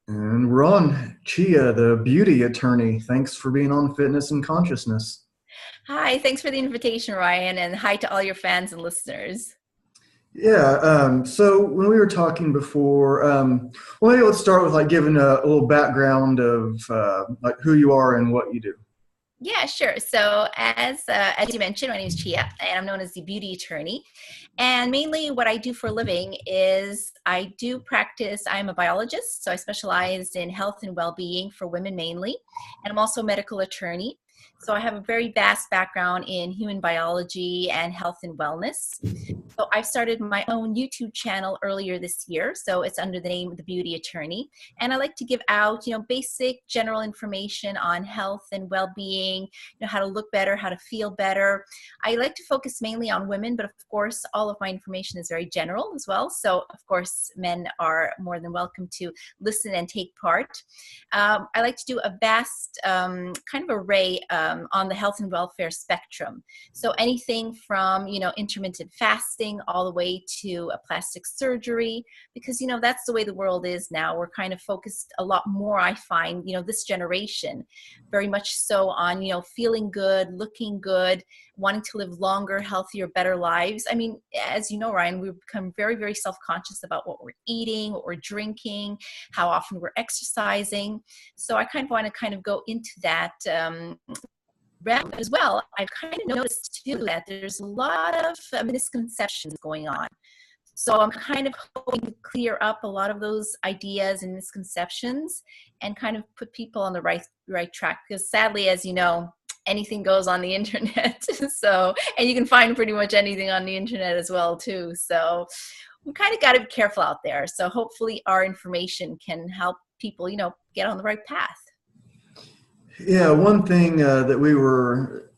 And we're on. Chia, the beauty attorney. Thanks for being on Fitness and Consciousness. Hi, thanks for the invitation, Ryan, and hi to all your fans and listeners. Yeah. So when we were talking before, well, maybe let's start with like giving a little background of like who you are and what you do. Yeah, sure. So, as you mentioned, my name is Chia, and I'm known as the beauty attorney. And mainly, what I do for a living is I do practice. I'm a biologist, so I specialize in health and well-being for women mainly, and I'm also a medical attorney. So I have a very vast background in human biology and health and wellness. So I started my own YouTube channel earlier this year. So it's under the name of The Beauty Attorney. And I like to give out, basic general information on health and well-being, how to look better, how to feel better. I like to focus mainly on women, but of course, all of my information is very general as well. So of course, men are more than welcome to listen and take part. I like to do a vast kind of array on the health and welfare spectrum. So anything from, intermittent fasting all the way to a plastic surgery, because, that's the way the world is now. We're kind of focused a lot more, I find, this generation, very much so on, feeling good, looking good, wanting to live longer, healthier, better lives. I mean, as you know, Ryan, we've become very, very self-conscious about what we're eating, what we're drinking, how often we're exercising. So I kind of want to kind of go into that realm as well. I've kind of noticed too that there's a lot of misconceptions going on. So I'm kind of hoping to clear up a lot of those ideas and misconceptions and kind of put people on the right track. Because sadly, as you know, anything goes on the internet. So, and you can find pretty much anything on the internet as well too. So we kind of got to be careful out there. So hopefully our information can help people, get on the right path. Yeah. One thing that we were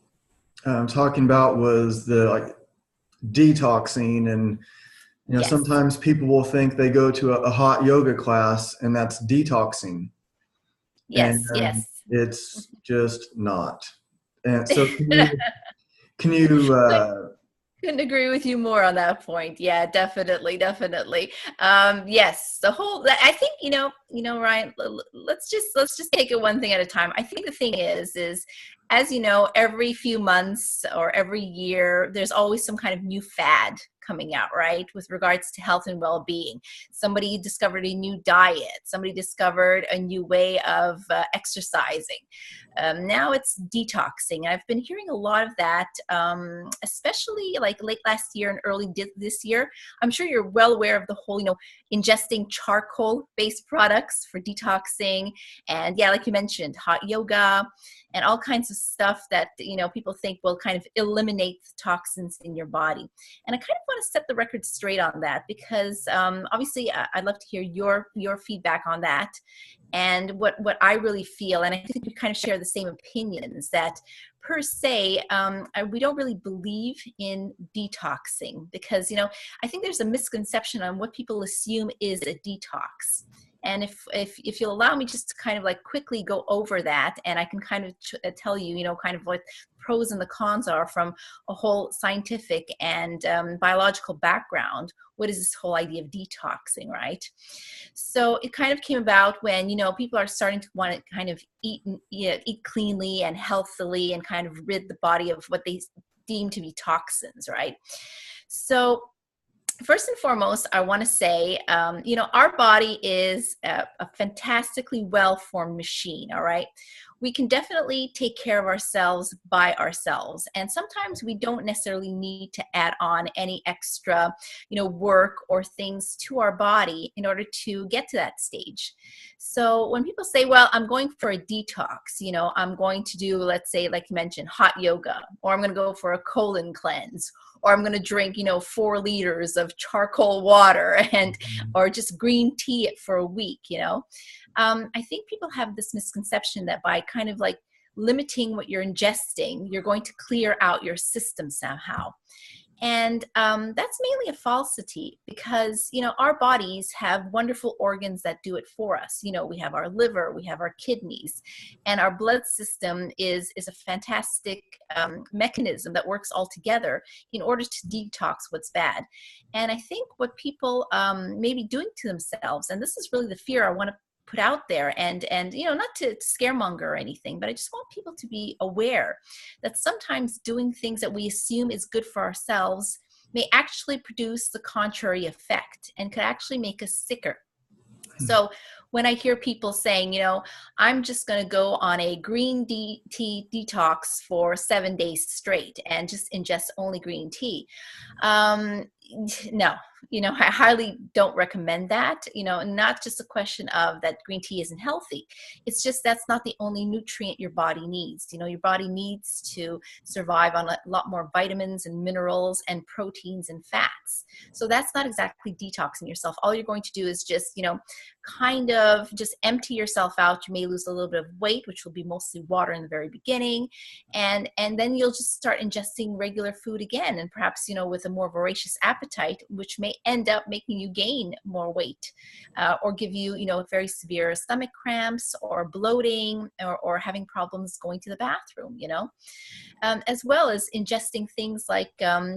talking about was the like detoxing, and Yes. sometimes people will think they go to a hot yoga class and that's detoxing, and Yes. Yes. it's just not. And so, can you Couldn't agree with you more on that point. Yeah, definitely, definitely. Yes, the whole. I think Ryan. Let's just take it one thing at a time. I think the thing is as you know, every few months or every year, there's always some kind of new fad coming out, right? With regards to health and well-being, somebody discovered a new diet. Somebody discovered a new way of exercising. Now it's detoxing. I've been hearing a lot of that, especially like late last year and early this year. I'm sure you're well aware of the whole, ingesting charcoal-based products for detoxing. And yeah, like you mentioned, hot yoga and all kinds of stuff that, people think will kind of eliminate the toxins in your body. And I kind of want to set the record straight on that because obviously I'd love to hear your feedback on that and what I really feel. And I think we kind of share the same opinions that per se, we don't really believe in detoxing because, I think there's a misconception on what people assume is a detox. And if you'll allow me just to kind of like quickly go over that, and I can kind of tell you, kind of what pros and the cons are from a whole scientific and biological background. What is this whole idea of detoxing, right? So it kind of came about when, people are starting to want to kind of eat cleanly and healthily and kind of rid the body of what they deem to be toxins, right? So first and foremost, I want to say, our body is a fantastically well-formed machine, all right? We can definitely take care of ourselves by ourselves. And sometimes we don't necessarily need to add on any extra, work or things to our body in order to get to that stage. So when people say, well, I'm going for a detox, I'm going to do, let's say, like you mentioned, hot yoga, or I'm going to go for a colon cleanse, or I'm going to drink, 4 liters of charcoal water and or just green tea for a week, I think people have this misconception that by kind of like limiting what you're ingesting, you're going to clear out your system somehow. And that's mainly a falsity because, our bodies have wonderful organs that do it for us. We have our liver, we have our kidneys, and our blood system is a fantastic mechanism that works all together in order to detox what's bad. And I think what people may be doing to themselves, and this is really the fear I want to put out there, and not to scaremonger or anything, but I just want people to be aware that sometimes doing things that we assume is good for ourselves may actually produce the contrary effect and could actually make us sicker. So when I hear people saying, I'm just going to go on a green tea detox for 7 days straight and just ingest only green tea, no, I highly don't recommend that, not just a question of that green tea isn't healthy. It's just that's not the only nutrient your body needs. Your body needs to survive on a lot more vitamins and minerals and proteins and fats. So that's not exactly detoxing yourself. All you're going to do is just, kind of just empty yourself out. You may lose a little bit of weight, which will be mostly water in the very beginning. And then you'll just start ingesting regular food again. And perhaps, with a more voracious appetite, which may end up making you gain more weight, or give you, very severe stomach cramps or bloating, or having problems going to the bathroom, as well as ingesting things like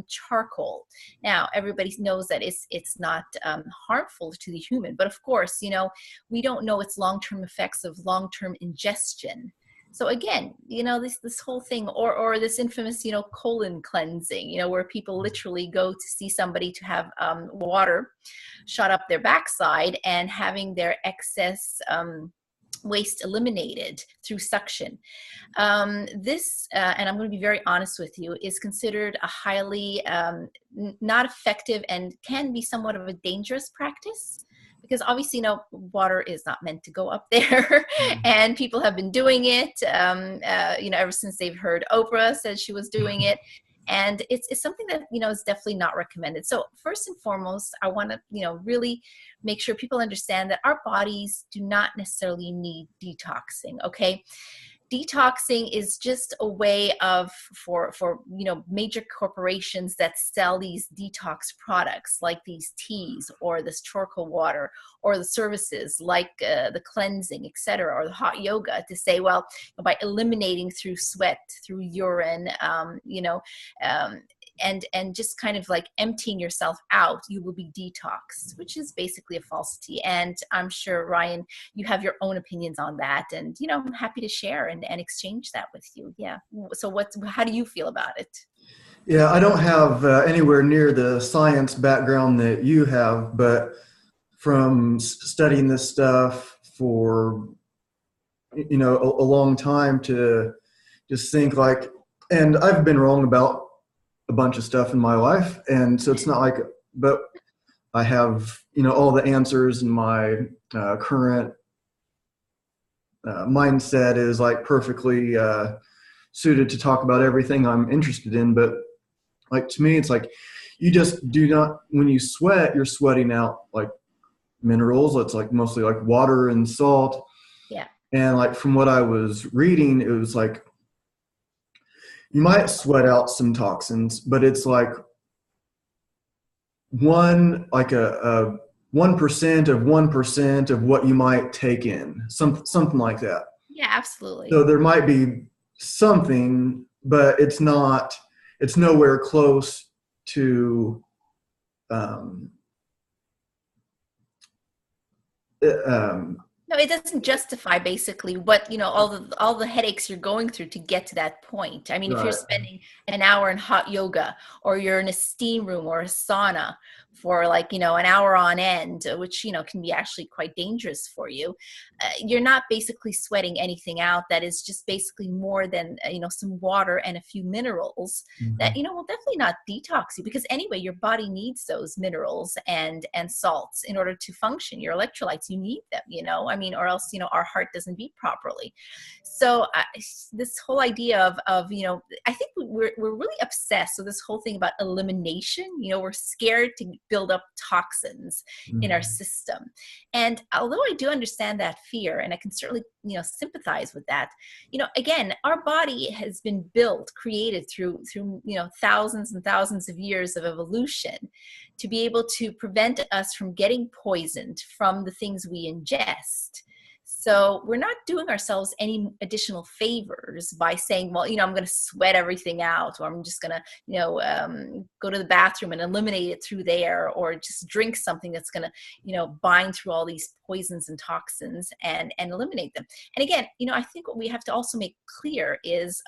charcoal. Now, everybody knows that it's not harmful to the human, but of course, we don't know its long-term effects of long-term ingestion. So again, this whole thing, or this infamous, colon cleansing, where people literally go to see somebody to have water shot up their backside and having their excess waste eliminated through suction. This, and I'm going to be very honest with you, is considered a highly not effective and can be somewhat of a dangerous practice. Because obviously, water is not meant to go up there, and people have been doing it, ever since they've heard Oprah said she was doing it, and it's something that is definitely not recommended. So first and foremost, I want to really make sure people understand that our bodies do not necessarily need detoxing. Okay. Detoxing is just a way of for major corporations that sell these detox products like these teas or this charcoal water or the services like the cleansing, etc., or the hot yoga, to say, well, by eliminating through sweat, through urine, and just kind of like emptying yourself out, you will be detoxed, which is basically a falsity. And I'm sure, Ryan, you have your own opinions on that, and I'm happy to share and exchange that with you. Yeah. So how do you feel about it? Yeah, I don't have anywhere near the science background that you have, but from studying this stuff for a long time, to just think like, and I've been wrong about a bunch of stuff in my life, and so it's not like, but I have all the answers, and my current mindset is like perfectly suited to talk about everything I'm interested in. But like, to me, it's like, you just do not, when you sweat, you're sweating out like minerals. It's like mostly like water and salt. Yeah. And like, from what I was reading, it was like, you might sweat out some toxins, but it's like a 1% of 1% of what you might take in, something like that. Yeah, absolutely. So there might be something, but it's nowhere close to No, it doesn't justify basically what, all the headaches you're going through to get to that point. I mean, if you're spending an hour in hot yoga, or you're in a steam room or a sauna for like, an hour on end, which, can be actually quite dangerous for you, you're not basically sweating anything out that is just basically more than, some water and a few minerals that, will definitely not detox you, because anyway, your body needs those minerals and salts in order to function. Your electrolytes, you need them, or else, our heart doesn't beat properly. So this whole idea of, I think we're really obsessed with this whole thing about elimination. We're scared to build up toxins in our system. And although I do understand that fear, and I can certainly, sympathize with that, again, our body has been created through, thousands and thousands of years of evolution to be able to prevent us from getting poisoned from the things we ingest. So we're not doing ourselves any additional favors by saying, well, I'm going to sweat everything out, or I'm just going to, go to the bathroom and eliminate it through there, or just drink something that's going to, bind through all these poisons and toxins and eliminate them. And again, I think what we have to also make clear is,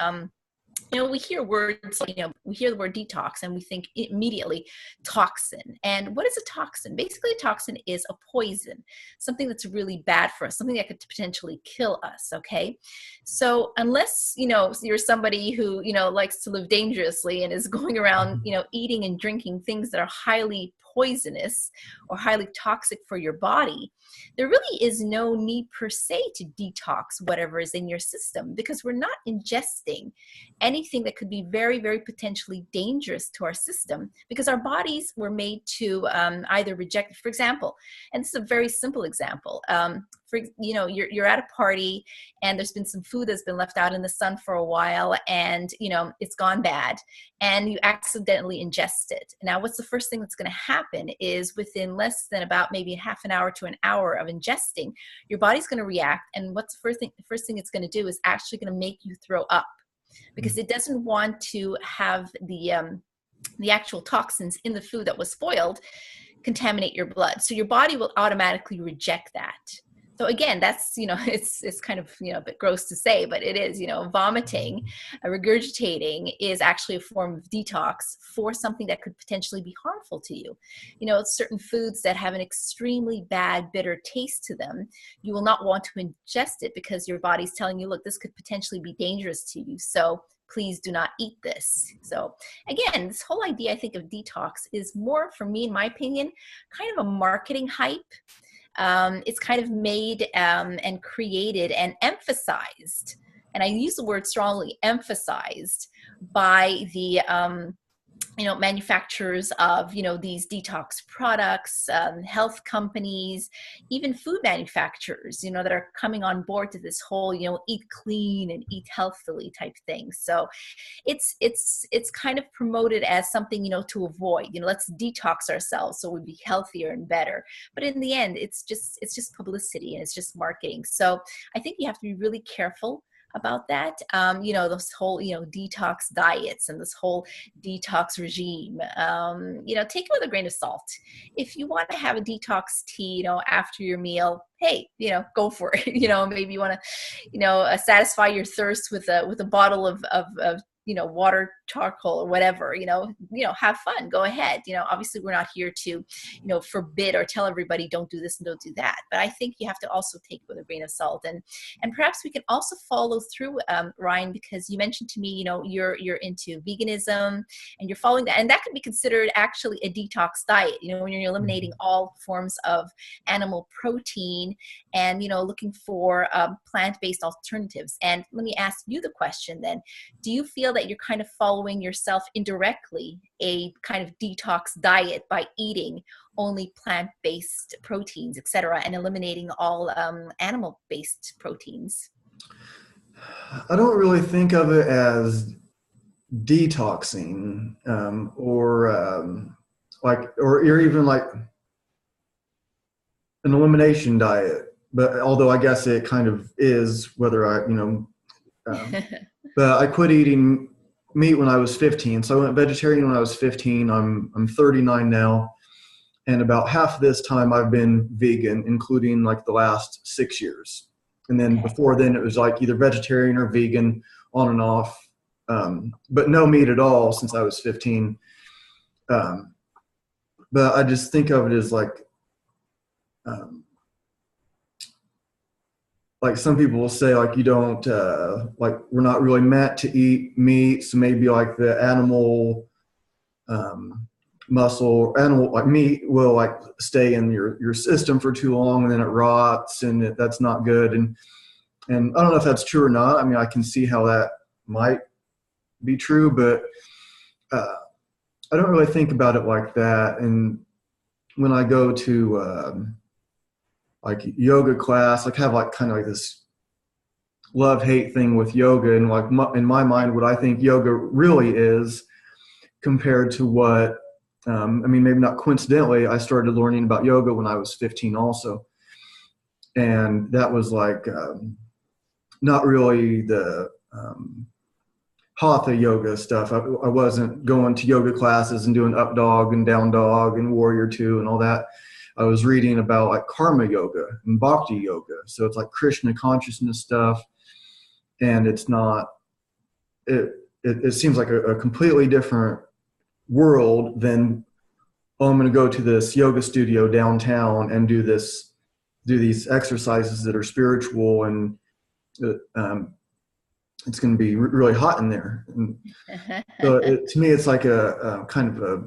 we hear words, we hear the word detox and we think immediately toxin. And what is a toxin? Basically, a toxin is a poison, something that's really bad for us, something that could potentially kill us. Okay. So unless, you're somebody who, likes to live dangerously and is going around, eating and drinking things that are highly poisonous or highly toxic for your body, there really is no need per se to detox whatever is in your system, because we're not ingesting anything that could be very, very potentially dangerous to our system, because our bodies were made to either reject, for example, and this is a very simple example. You're at a party and there's been some food that's been left out in the sun for a while, and it's gone bad, and you accidentally ingest it. Now, what's the first thing that's going to happen is, within less than about maybe half an hour to an hour of ingesting, your body's going to react, and what's the first thing it's going to do is actually going to make you throw up, because it doesn't want to have the actual toxins in the food that was spoiled contaminate your blood. So your body will automatically reject that. So again, that's, it's kind of, a bit gross to say, but it is, vomiting, regurgitating is actually a form of detox for something that could potentially be harmful to you. Certain foods that have an extremely bad, bitter taste to them, you will not want to ingest it because your body's telling you, look, this could potentially be dangerous to you. So please do not eat this. So again, this whole idea, I think, of detox is more, for me, in my opinion, kind of a marketing hype. It's kind of made and created and emphasized, and I use the word strongly, emphasized by the manufacturers of these detox products, health companies, even food manufacturers, that are coming on board to this whole eat clean and eat healthily type thing. So it's kind of promoted as something to avoid. Let's detox ourselves so we'd be healthier and better. But in the end, it's just publicity and it's just marketing. So I think you have to be really careful about that. This whole, detox diets and this whole detox regime, take it with a grain of salt. If you want to have a detox tea, after your meal, hey, go for it. Maybe you want to, satisfy your thirst with a bottle of water, charcoal, or whatever, have fun, go ahead. Obviously we're not here to, forbid or tell everybody don't do this and don't do that. But I think you have to also take it with a grain of salt. And perhaps we can also follow through, Ryan, because you mentioned to me, you're into veganism and you're following that. And that could be considered actually a detox diet, when you're eliminating all forms of animal protein and, looking for plant-based alternatives. And let me ask you the question then, do you feel that you're kind of following yourself indirectly a kind of detox diet by eating only plant-based proteins, etc., and eliminating all animal-based proteins? I don't really think of it as detoxing, or even like an elimination diet. But although I guess it kind of is, whether but I quit eating meat when I was 15. So I went vegetarian when I was 15. I'm 39 now. And about half this time I've been vegan, including like the last 6 years. And then before then it was like either vegetarian or vegan, on and off. But no meat at all since I was 15. But I just think of it as like some people will say, like, you don't, like, we're not really meant to eat meat. So maybe like the animal muscle, animal like meat will like stay in your system for too long and then it rots and that's not good. And I don't know if that's true or not. I mean, I can see how that might be true, but I don't really think about it like that. And when I go to like yoga class, like have like kind of like this love-hate thing with yoga, and like in my mind, what I think yoga really is compared to what, I mean, maybe not coincidentally, I started learning about yoga when I was 15 also. and that was like not really the hatha yoga stuff. I wasn't going to yoga classes and doing up dog and down dog and warrior two and all that. I was reading about like karma yoga and bhakti yoga. So it's like Krishna consciousness stuff. And it's not, it seems like a completely different world than, oh, I'm going to go to this yoga studio downtown and do these exercises that are spiritual, and it's going to be really hot in there. And so to me, it's like a kind of a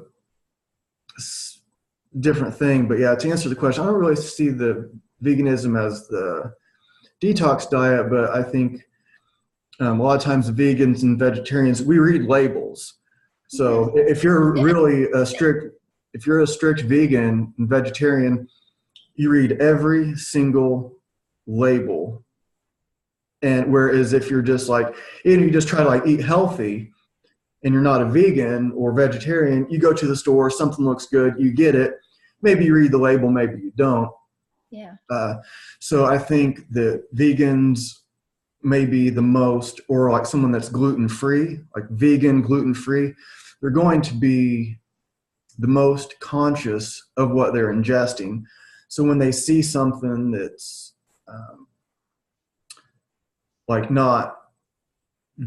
different thing. But yeah, to answer the question, I don't really see the veganism as the detox diet, but I think a lot of times vegans and vegetarians, we read labels. So if you're really if you're a strict vegan and vegetarian, you read every single label. And whereas if you're just like, you just try to like eat healthy and you're not a vegan or vegetarian, you go to the store, something looks good, you get it. Maybe you read the label, maybe you don't. Yeah. So I think that vegans may be the most, or like someone that's gluten-free, like vegan, gluten-free, they're going to be the most conscious of what they're ingesting. So when they see something that's like not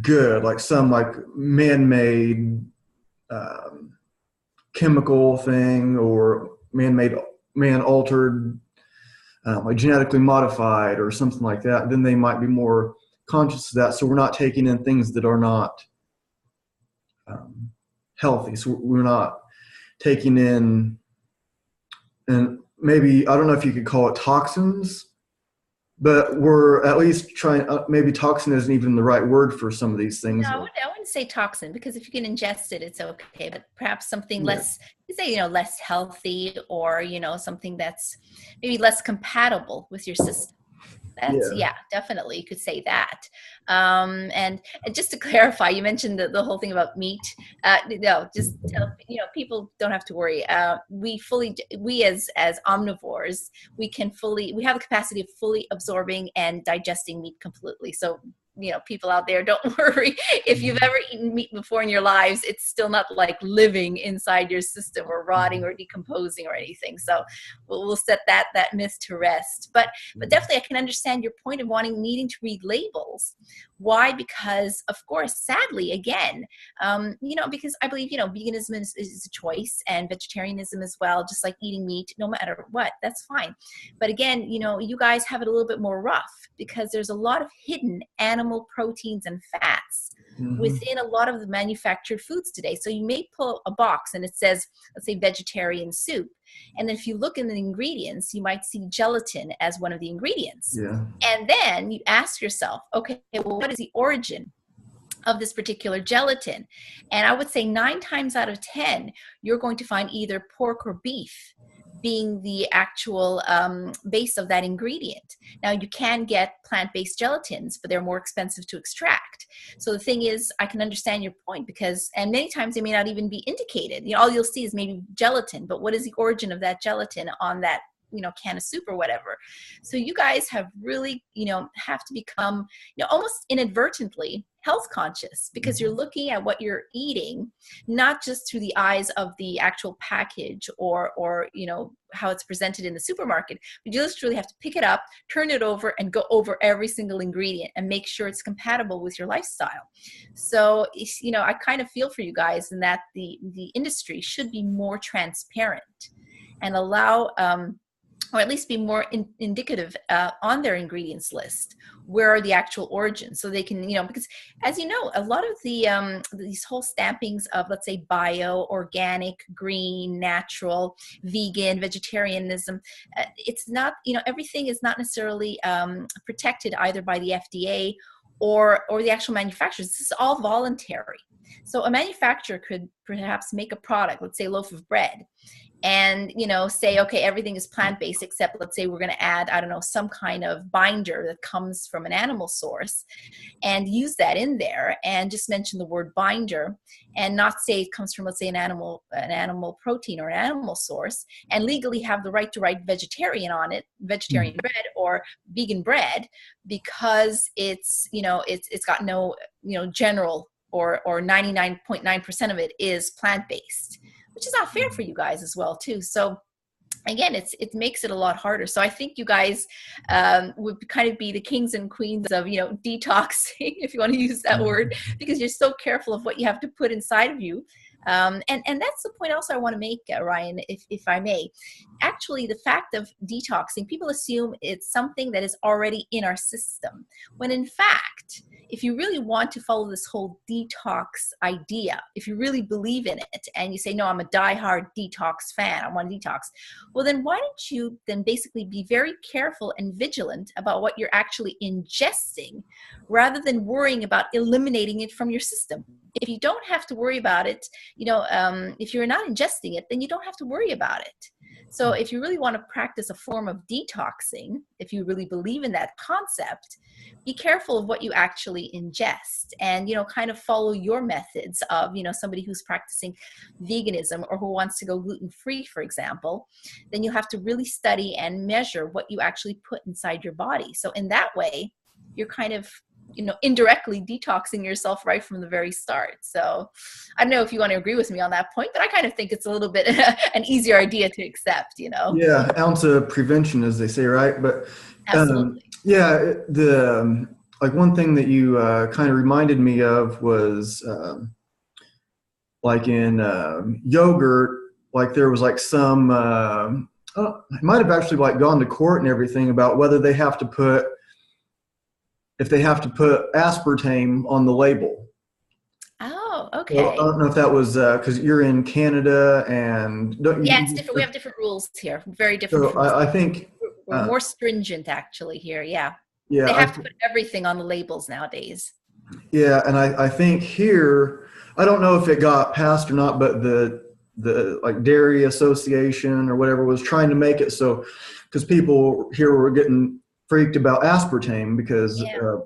good, like some like man-made chemical thing, or man-altered, like genetically modified or something like that, then they might be more conscious of that. So we're not taking in things that are not healthy. So we're not taking in, and maybe, I don't know if you could call it toxins, but we're at least trying, maybe toxin isn't even the right word for some of these things. No, I wouldn't say toxin, because if you can ingest it, it's okay. But perhaps something Yeah. less, say, less healthy, or, something that's maybe less compatible with your system. That's, yeah, definitely. You could say that. And just to clarify, you mentioned the whole thing about meat. No, just tell, people don't have to worry. We as omnivores, we have the capacity of fully absorbing and digesting meat completely. So, people out there, don't worry. If you've ever eaten meat before in your lives, it's still not like living inside your system or rotting or decomposing or anything. So we'll set that myth to rest. But definitely, I can understand your point of needing to read labels. Why? Because, of course, sadly, again, because I believe, veganism is a choice, and vegetarianism as well, just like eating meat, no matter what, that's fine. But again, you guys have it a little bit more rough, because there's a lot of hidden animal proteins and fats within a lot of the manufactured foods today. So you may pull a box and it says, let's say, vegetarian soup. And then if you look in the ingredients, you might see gelatin as one of the ingredients. Yeah. And then you ask yourself, okay, well, what is the origin of this particular gelatin? And I would say 9 times out of 10, you're going to find either pork or beef being the actual base of that ingredient. Now, you can get plant-based gelatins, but they're more expensive to extract. So the thing is, I can understand your point, and many times they may not even be indicated. All you'll see is maybe gelatin, but what is the origin of that gelatin on that can of soup or whatever? So you guys have really, have to become, almost inadvertently health conscious, because you're looking at what you're eating, not just through the eyes of the actual package or how it's presented in the supermarket, but you just really have to pick it up, turn it over, and go over every single ingredient and make sure it's compatible with your lifestyle. So, I kind of feel for you guys in that the industry should be more transparent and allow, or at least be more indicative on their ingredients list, where are the actual origins, so they can, because as you know, a lot of the these whole stampings of, let's say, bio, organic, green, natural, vegan, vegetarianism, it's not, everything is not necessarily protected either by the FDA or the actual manufacturers. This is all voluntary. So a manufacturer could perhaps make a product, let's say a loaf of bread, and say, okay, everything is plant-based except, let's say, we're going to add, I don't know, some kind of binder that comes from an animal source, and use that in there, and just mention the word binder, and not say it comes from, let's say, an animal protein or an animal source, and legally have the right to write vegetarian on it, vegetarian bread or vegan bread, because it's got no, general, or 99.9% of it is plant-based, which is not fair for you guys as well too. So again, it makes it a lot harder. So I think you guys would kind of be the kings and queens of detoxing, if you want to use that word, because you're so careful of what you have to put inside of you. And that's the point also I want to make, Ryan, if I may. Actually, the fact of detoxing, people assume it's something that is already in our system, when in fact, if you really want to follow this whole detox idea, if you really believe in it, and you say, no, I'm a diehard detox fan, I want to detox, well, then why don't you then basically be very careful and vigilant about what you're actually ingesting, rather than worrying about eliminating it from your system. If you don't have to worry about it, if you're not ingesting it, then you don't have to worry about it. So if you really want to practice a form of detoxing, if you really believe in that concept, be careful of what you actually ingest, and kind of follow your methods of somebody who's practicing veganism, or who wants to go gluten-free, for example. Then you'll have to really study and measure what you actually put inside your body. So in that way, you're kind of indirectly detoxing yourself right from the very start. So I don't know if you want to agree with me on that point, but I kind of think it's a little bit an easier idea to accept, Yeah, ounce of prevention, as they say, right? But Absolutely. yeah, like one thing that you kind of reminded me of was like in yogurt, like there was like some, it might have actually like gone to court and everything about whether they have to put, if they have to put aspartame on the label. Oh, Well, I okay. don't know if that was because you're in Canada and don't Yeah, it's you, different. We have different rules here, very different so from the I States. think, We're more stringent actually here. Yeah. yeah, They have to put everything on the labels nowadays. yeah, and I think here, I don't know if it got passed or not, but the like Dairy Association or whatever was trying to make it so, because people here were getting freaked about aspartame because Yeah.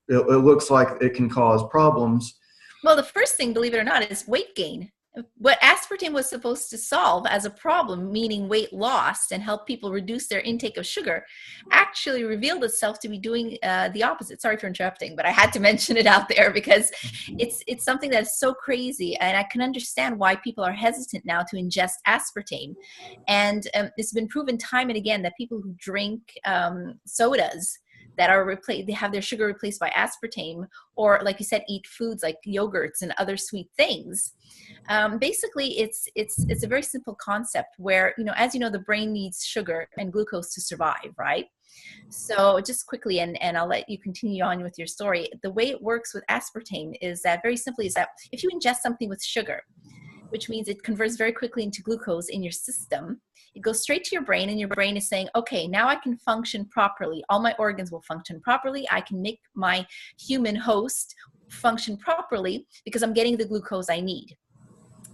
it looks like it can cause problems. Well, the first thing, believe it or not, is weight gain. What aspartame was supposed to solve as a problem, meaning weight loss and help people reduce their intake of sugar, actually revealed itself to be doing the opposite. Sorry for interrupting, but I had to mention it out there because it's something that's so crazy, and I can understand why people are hesitant now to ingest aspartame. And it's been proven time and again that people who drink sodas that are replaced, they have their sugar replaced by aspartame, or like you said, eat foods like yogurts and other sweet things. Basically, it's a very simple concept where, as you know, the brain needs sugar and glucose to survive, right? So just quickly, and I'll let you continue on with your story. The way it works with aspartame is that, very simply, is that if you ingest something with sugar, which means it converts very quickly into glucose in your system, it goes straight to your brain, and your brain is saying, okay, now I can function properly. All my organs will function properly. I can make my human host function properly because I'm getting the glucose I need,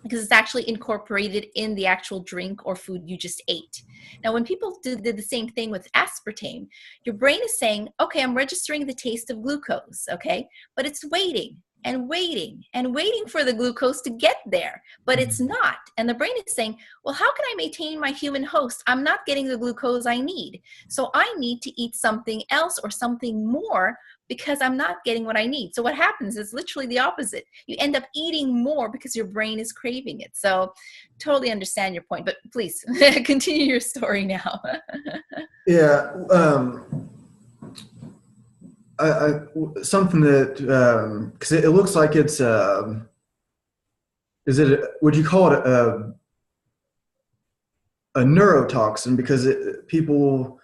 because it's actually incorporated in the actual drink or food you just ate. Now, when people did the same thing with aspartame, your brain is saying, okay, I'm registering the taste of glucose, okay? But it's waiting and waiting and waiting for the glucose to get there, but it's not. And the brain is saying, well, how can I maintain my human host? I'm not getting the glucose I need. So I need to eat something else or something more because I'm not getting what I need. So what happens is literally the opposite. You end up eating more because your brain is craving it. So totally understand your point, but please continue your story now. Yeah, something that because it looks like it's would you call it a neurotoxin, because people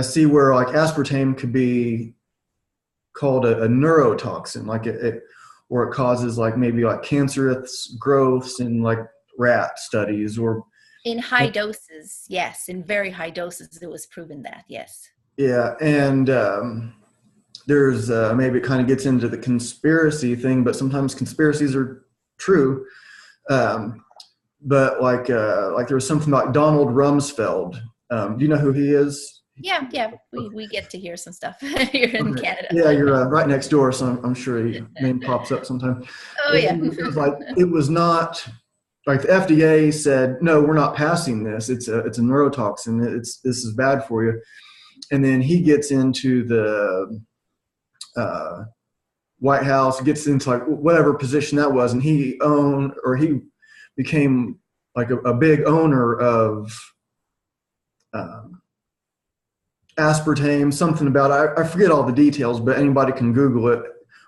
see where like aspartame could be called a neurotoxin, like or it causes like maybe like cancerous growths in like rat studies, or In high doses, yes. In very high doses, it was proven that, yes. yeah. And there's maybe it kind of gets into the conspiracy thing, but sometimes conspiracies are true. but there was something like Donald Rumsfeld. Do you know who he is? Yeah. We get to hear some stuff here in Okay. Canada. Yeah, you're right next door, so I'm sure your name pops up sometime. Oh yeah. And it was not like the FDA said, no, we're not passing this. It's a neurotoxin. This is bad for you. And then he gets into the White House, gets into like whatever position that was, and he became like a big owner of aspartame, something about I forget all the details, but anybody can Google it.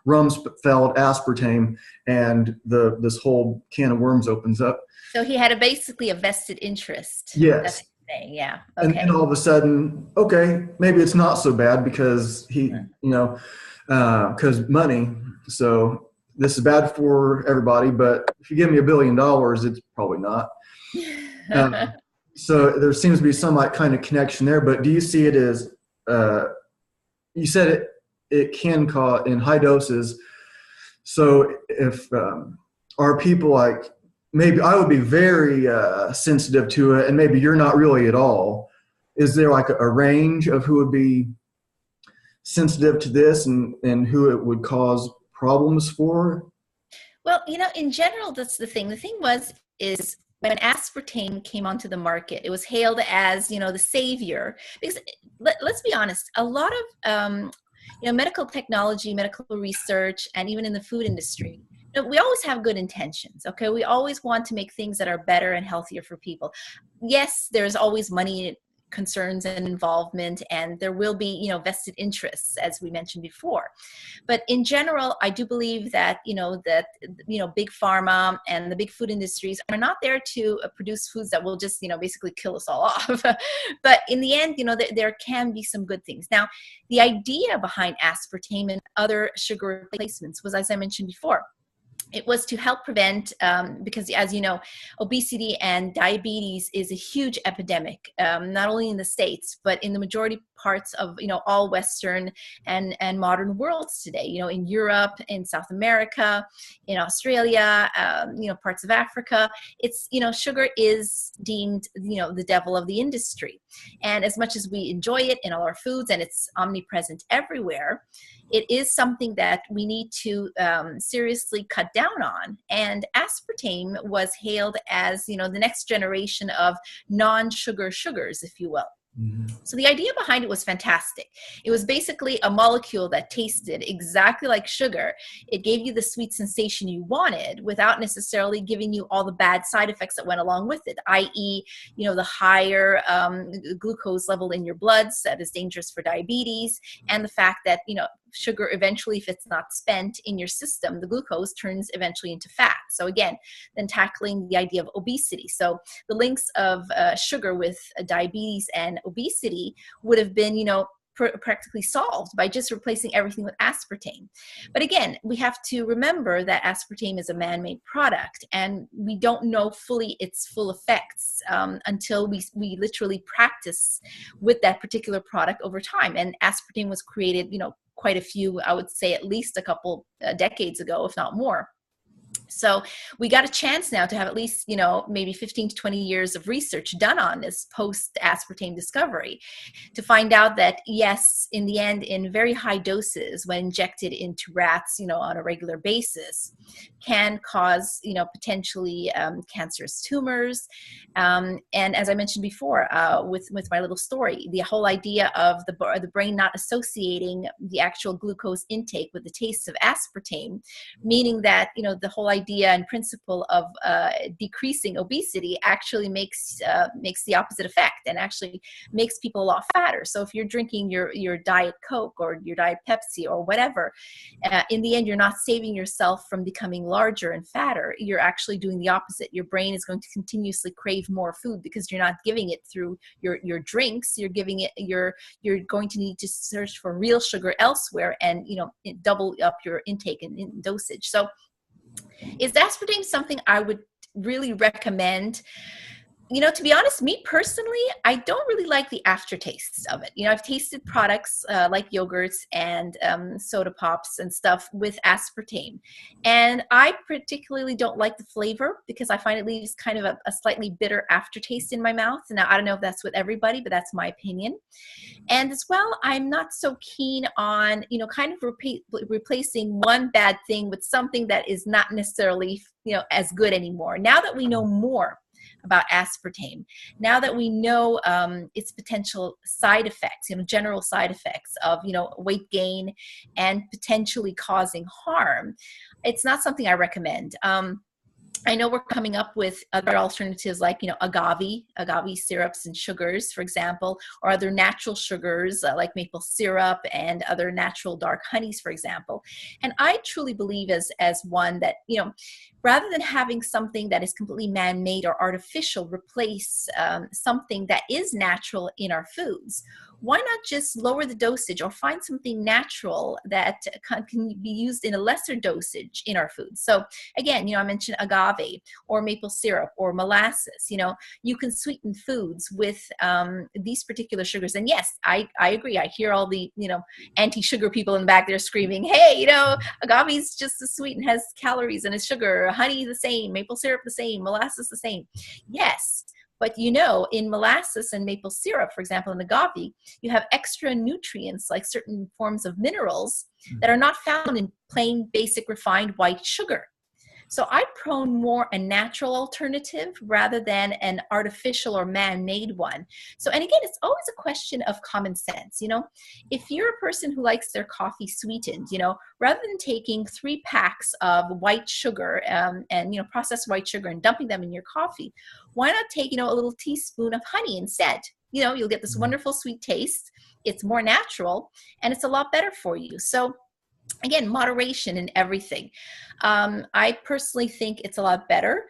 Rumsfeld aspartame, and this whole can of worms opens up. So he had basically a vested interest. Yes. That's saying, yeah. And Okay. then all of a sudden, okay, maybe it's not so bad because because money. So this is bad for everybody, but if you give me $1 billion, it's probably not. So there seems to be some kind of connection there. But do you see it as you said it can cause in high doses? So if are people like, maybe I would be very sensitive to it, and maybe you're not really at all. Is there like a range of who would be sensitive to this and who it would cause problems for? Well, in general, that's the thing. The thing is when aspartame came onto the market, it was hailed as, the savior. Because let's be honest, a lot of, medical technology, medical research, and even in the food industry, we always have good intentions, okay? We always want to make things that are better and healthier for people. Yes, there's always money concerns and involvement, and there will be, vested interests, as we mentioned before. But in general, I do believe that, big pharma and the big food industries are not there to produce foods that will just, basically kill us all off. But in the end, there can be some good things. Now, the idea behind aspartame and other sugar replacements was, as I mentioned before, it was to help prevent, because as you know, obesity and diabetes is a huge epidemic, not only in the States, but in the majority parts of, all Western and modern worlds today, in Europe, in South America, in Australia, parts of Africa. It's, sugar is deemed, the devil of the industry. And as much as we enjoy it in all our foods and it's omnipresent everywhere, it is something that we need to seriously cut down on. And aspartame was hailed as, the next generation of non-sugar sugars, if you will. Mm-hmm. So the idea behind it was fantastic. It was basically a molecule that tasted exactly like sugar. It gave you the sweet sensation you wanted without necessarily giving you all the bad side effects that went along with it, i.e., the higher glucose level in your bloods that is dangerous for diabetes, and the fact that, sugar eventually, if it's not spent in your system, the glucose turns eventually into fat. So again, then tackling the idea of obesity. So the links of sugar with diabetes and obesity would have been, practically solved by just replacing everything with aspartame. But again, we have to remember that aspartame is a man-made product, and we don't know fully its full effects until we literally practice with that particular product over time. And aspartame was created, quite a few, I would say at least a couple decades ago, if not more. So we got a chance now to have at least, maybe 15 to 20 years of research done on this post-aspartame discovery to find out that, yes, in the end, in very high doses, when injected into rats, on a regular basis, can cause, potentially cancerous tumors. And as I mentioned before, with my little story, the whole idea of the brain not associating the actual glucose intake with the taste of aspartame, meaning that, the whole idea and principle of decreasing obesity actually makes the opposite effect and actually makes people a lot fatter. So if you're drinking your Diet Coke or your Diet Pepsi or whatever, in the end, you're not saving yourself from becoming larger and fatter. You're actually doing the opposite. Your brain is going to continuously crave more food because you're not giving it through your drinks. You're giving it, you're going to need to search for real sugar elsewhere and, double up your intake and dosage. So is aspartame something I would really recommend? To be honest, me personally, I don't really like the aftertaste of it. I've tasted products like yogurts and soda pops and stuff with aspartame. And I particularly don't like the flavor because I find it leaves kind of a slightly bitter aftertaste in my mouth. Now, I don't know if that's with everybody, but that's my opinion. And as well, I'm not so keen on, kind of replacing one bad thing with something that is not necessarily, as good anymore. Now that we know more about aspartame, now that we know its potential side effects, general side effects of, weight gain and potentially causing harm, it's not something I recommend. I know we're coming up with other alternatives like, agave syrups and sugars, for example, or other natural sugars like maple syrup and other natural dark honeys, for example. And I truly believe as one that, rather than having something that is completely man-made or artificial replace something that is natural in our foods, why not just lower the dosage or find something natural that can be used in a lesser dosage in our foods? So again, I mentioned agave or maple syrup or molasses. You can sweeten foods with these particular sugars. And yes, I agree. I hear all the, anti-sugar people in the back there screaming, hey, agave is just as sweet and has calories and it's sugar, honey the same, maple syrup the same, molasses the same. Yes. But in molasses and maple syrup, for example, in agave, you have extra nutrients like certain forms of minerals that are not found in plain, basic, refined white sugar. So I prone more a natural alternative rather than an artificial or man-made one. So, and again, it's always a question of common sense. If you're a person who likes their coffee sweetened, rather than taking 3 packs of white sugar and, processed white sugar and dumping them in your coffee, why not take, a little teaspoon of honey instead? You'll get this wonderful sweet taste. It's more natural and it's a lot better for you. So again, moderation in everything. I personally think it's a lot better.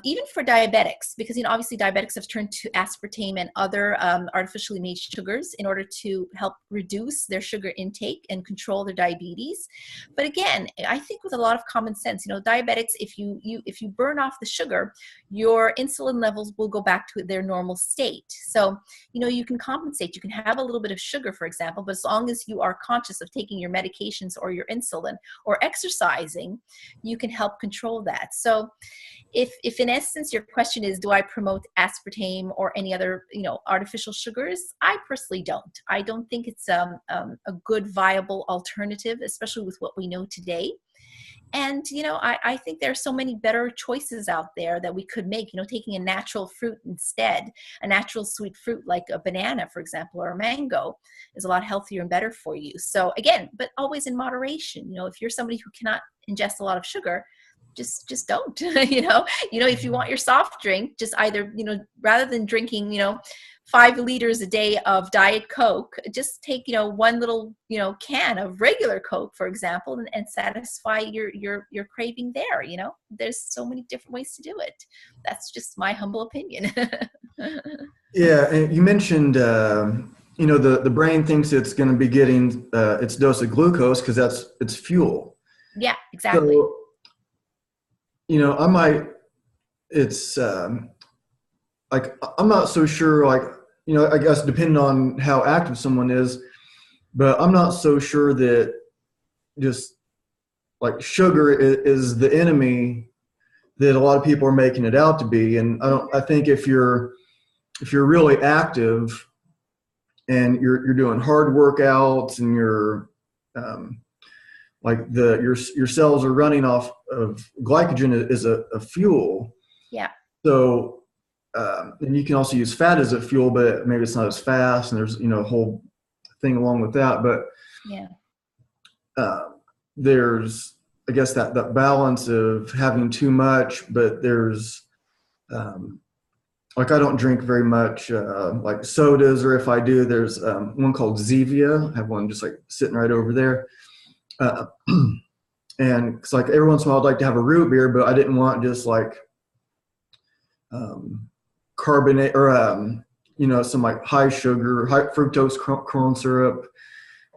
Even for diabetics, because obviously diabetics have turned to aspartame and other artificially made sugars in order to help reduce their sugar intake and control their diabetes. But again, I think with a lot of common sense, diabetics, if you burn off the sugar, your insulin levels will go back to their normal state. So you can compensate. You can have a little bit of sugar, for example, but as long as you are conscious of taking your medications or your insulin or exercising, you can help control that. So if in essence your question is, do I promote aspartame or any other, artificial sugars? I personally don't. I don't think it's a good viable alternative, especially with what we know today. And, I think there are so many better choices out there that we could make, taking a natural fruit instead, a natural sweet fruit like a banana, for example, or a mango is a lot healthier and better for you. So again, but always in moderation. If you're somebody who cannot ingest a lot of sugar, just don't. If you want your soft drink, just either, rather than drinking, 5 liters a day of Diet Coke, just take, one little, can of regular Coke, for example, and satisfy your craving there. There's so many different ways to do it. That's just my humble opinion. Yeah, and you mentioned, the brain thinks it's going to be getting its dose of glucose because it's fuel. Yeah, exactly. So, it's like, I'm not so sure, like, I guess depending on how active someone is, but I'm not so sure that just like sugar is the enemy that a lot of people are making it out to be. And I think if you're really active and you're doing hard workouts and you're, like your cells are running off of glycogen as a fuel. Yeah. So, and you can also use fat as a fuel, but maybe it's not as fast. And there's, a whole thing along with that. But yeah, there's, I guess that balance of having too much, but there's, like I don't drink very much like sodas, or if I do, there's one called Zevia. I have one just like sitting right over there. And it's like every once in a while I'd like to have a root beer, but I didn't want just like carbonate or some like high sugar, high fructose corn syrup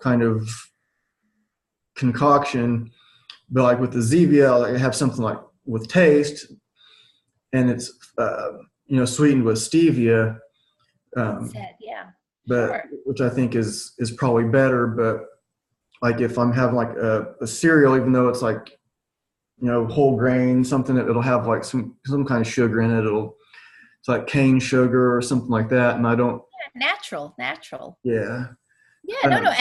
kind of concoction. But like with the Zevia, I have something like with taste, and it's sweetened with stevia, um, Instead, yeah, but sure. which I think is probably better. But like if I'm having like a cereal, even though it's like whole grain, something that it'll have like some kind of sugar in it. It's like cane sugar or something like that, and I don't. Yeah, natural, natural. Yeah. Yeah, no, no, Um,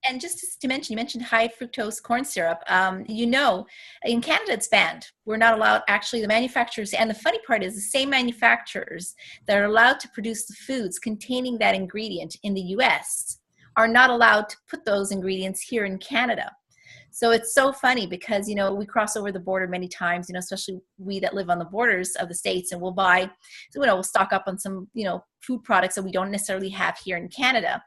and just to mention, you mentioned high fructose corn syrup. In Canada it's banned. We're not allowed. Actually, the manufacturers, and the funny part is, the same manufacturers that are allowed to produce the foods containing that ingredient in the U.S. are not allowed to put those ingredients here in Canada. So it's so funny because, we cross over the border many times, especially we that live on the borders of the States, and we'll buy, so, we'll stock up on some, food products that we don't necessarily have here in Canada.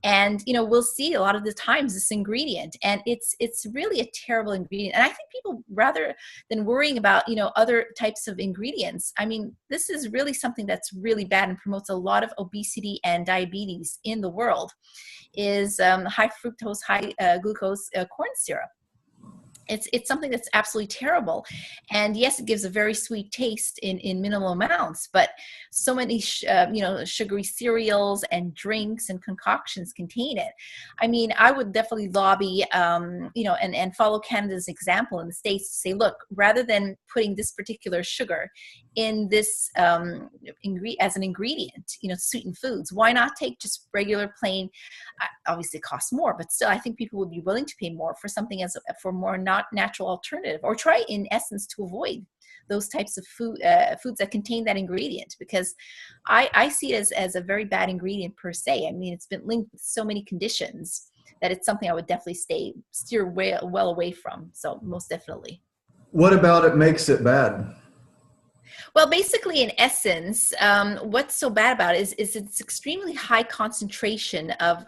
And, we'll see a lot of the times this ingredient, and it's really a terrible ingredient. And I think people, rather than worrying about, other types of ingredients, I mean, this is really something that's really bad and promotes a lot of obesity and diabetes in the world, is high fructose, high glucose corn syrup. It's something that's absolutely terrible. And yes, it gives a very sweet taste in minimal amounts, but so many sugary cereals and drinks and concoctions contain it. I mean, I would definitely lobby, and follow Canada's example in the States to say, look, rather than putting this particular sugar in this as an ingredient, sweeten foods, why not take just regular plain, obviously it costs more, but still I think people would be willing to pay more for something for more not natural alternative, or try in essence to avoid those types of foods that contain that ingredient, because I see it as a very bad ingredient per se. I mean, it's been linked with so many conditions that it's something I would definitely steer well away from. So most definitely. what about it makes it bad? Well, basically, in essence, what's so bad about it is it's extremely high concentration of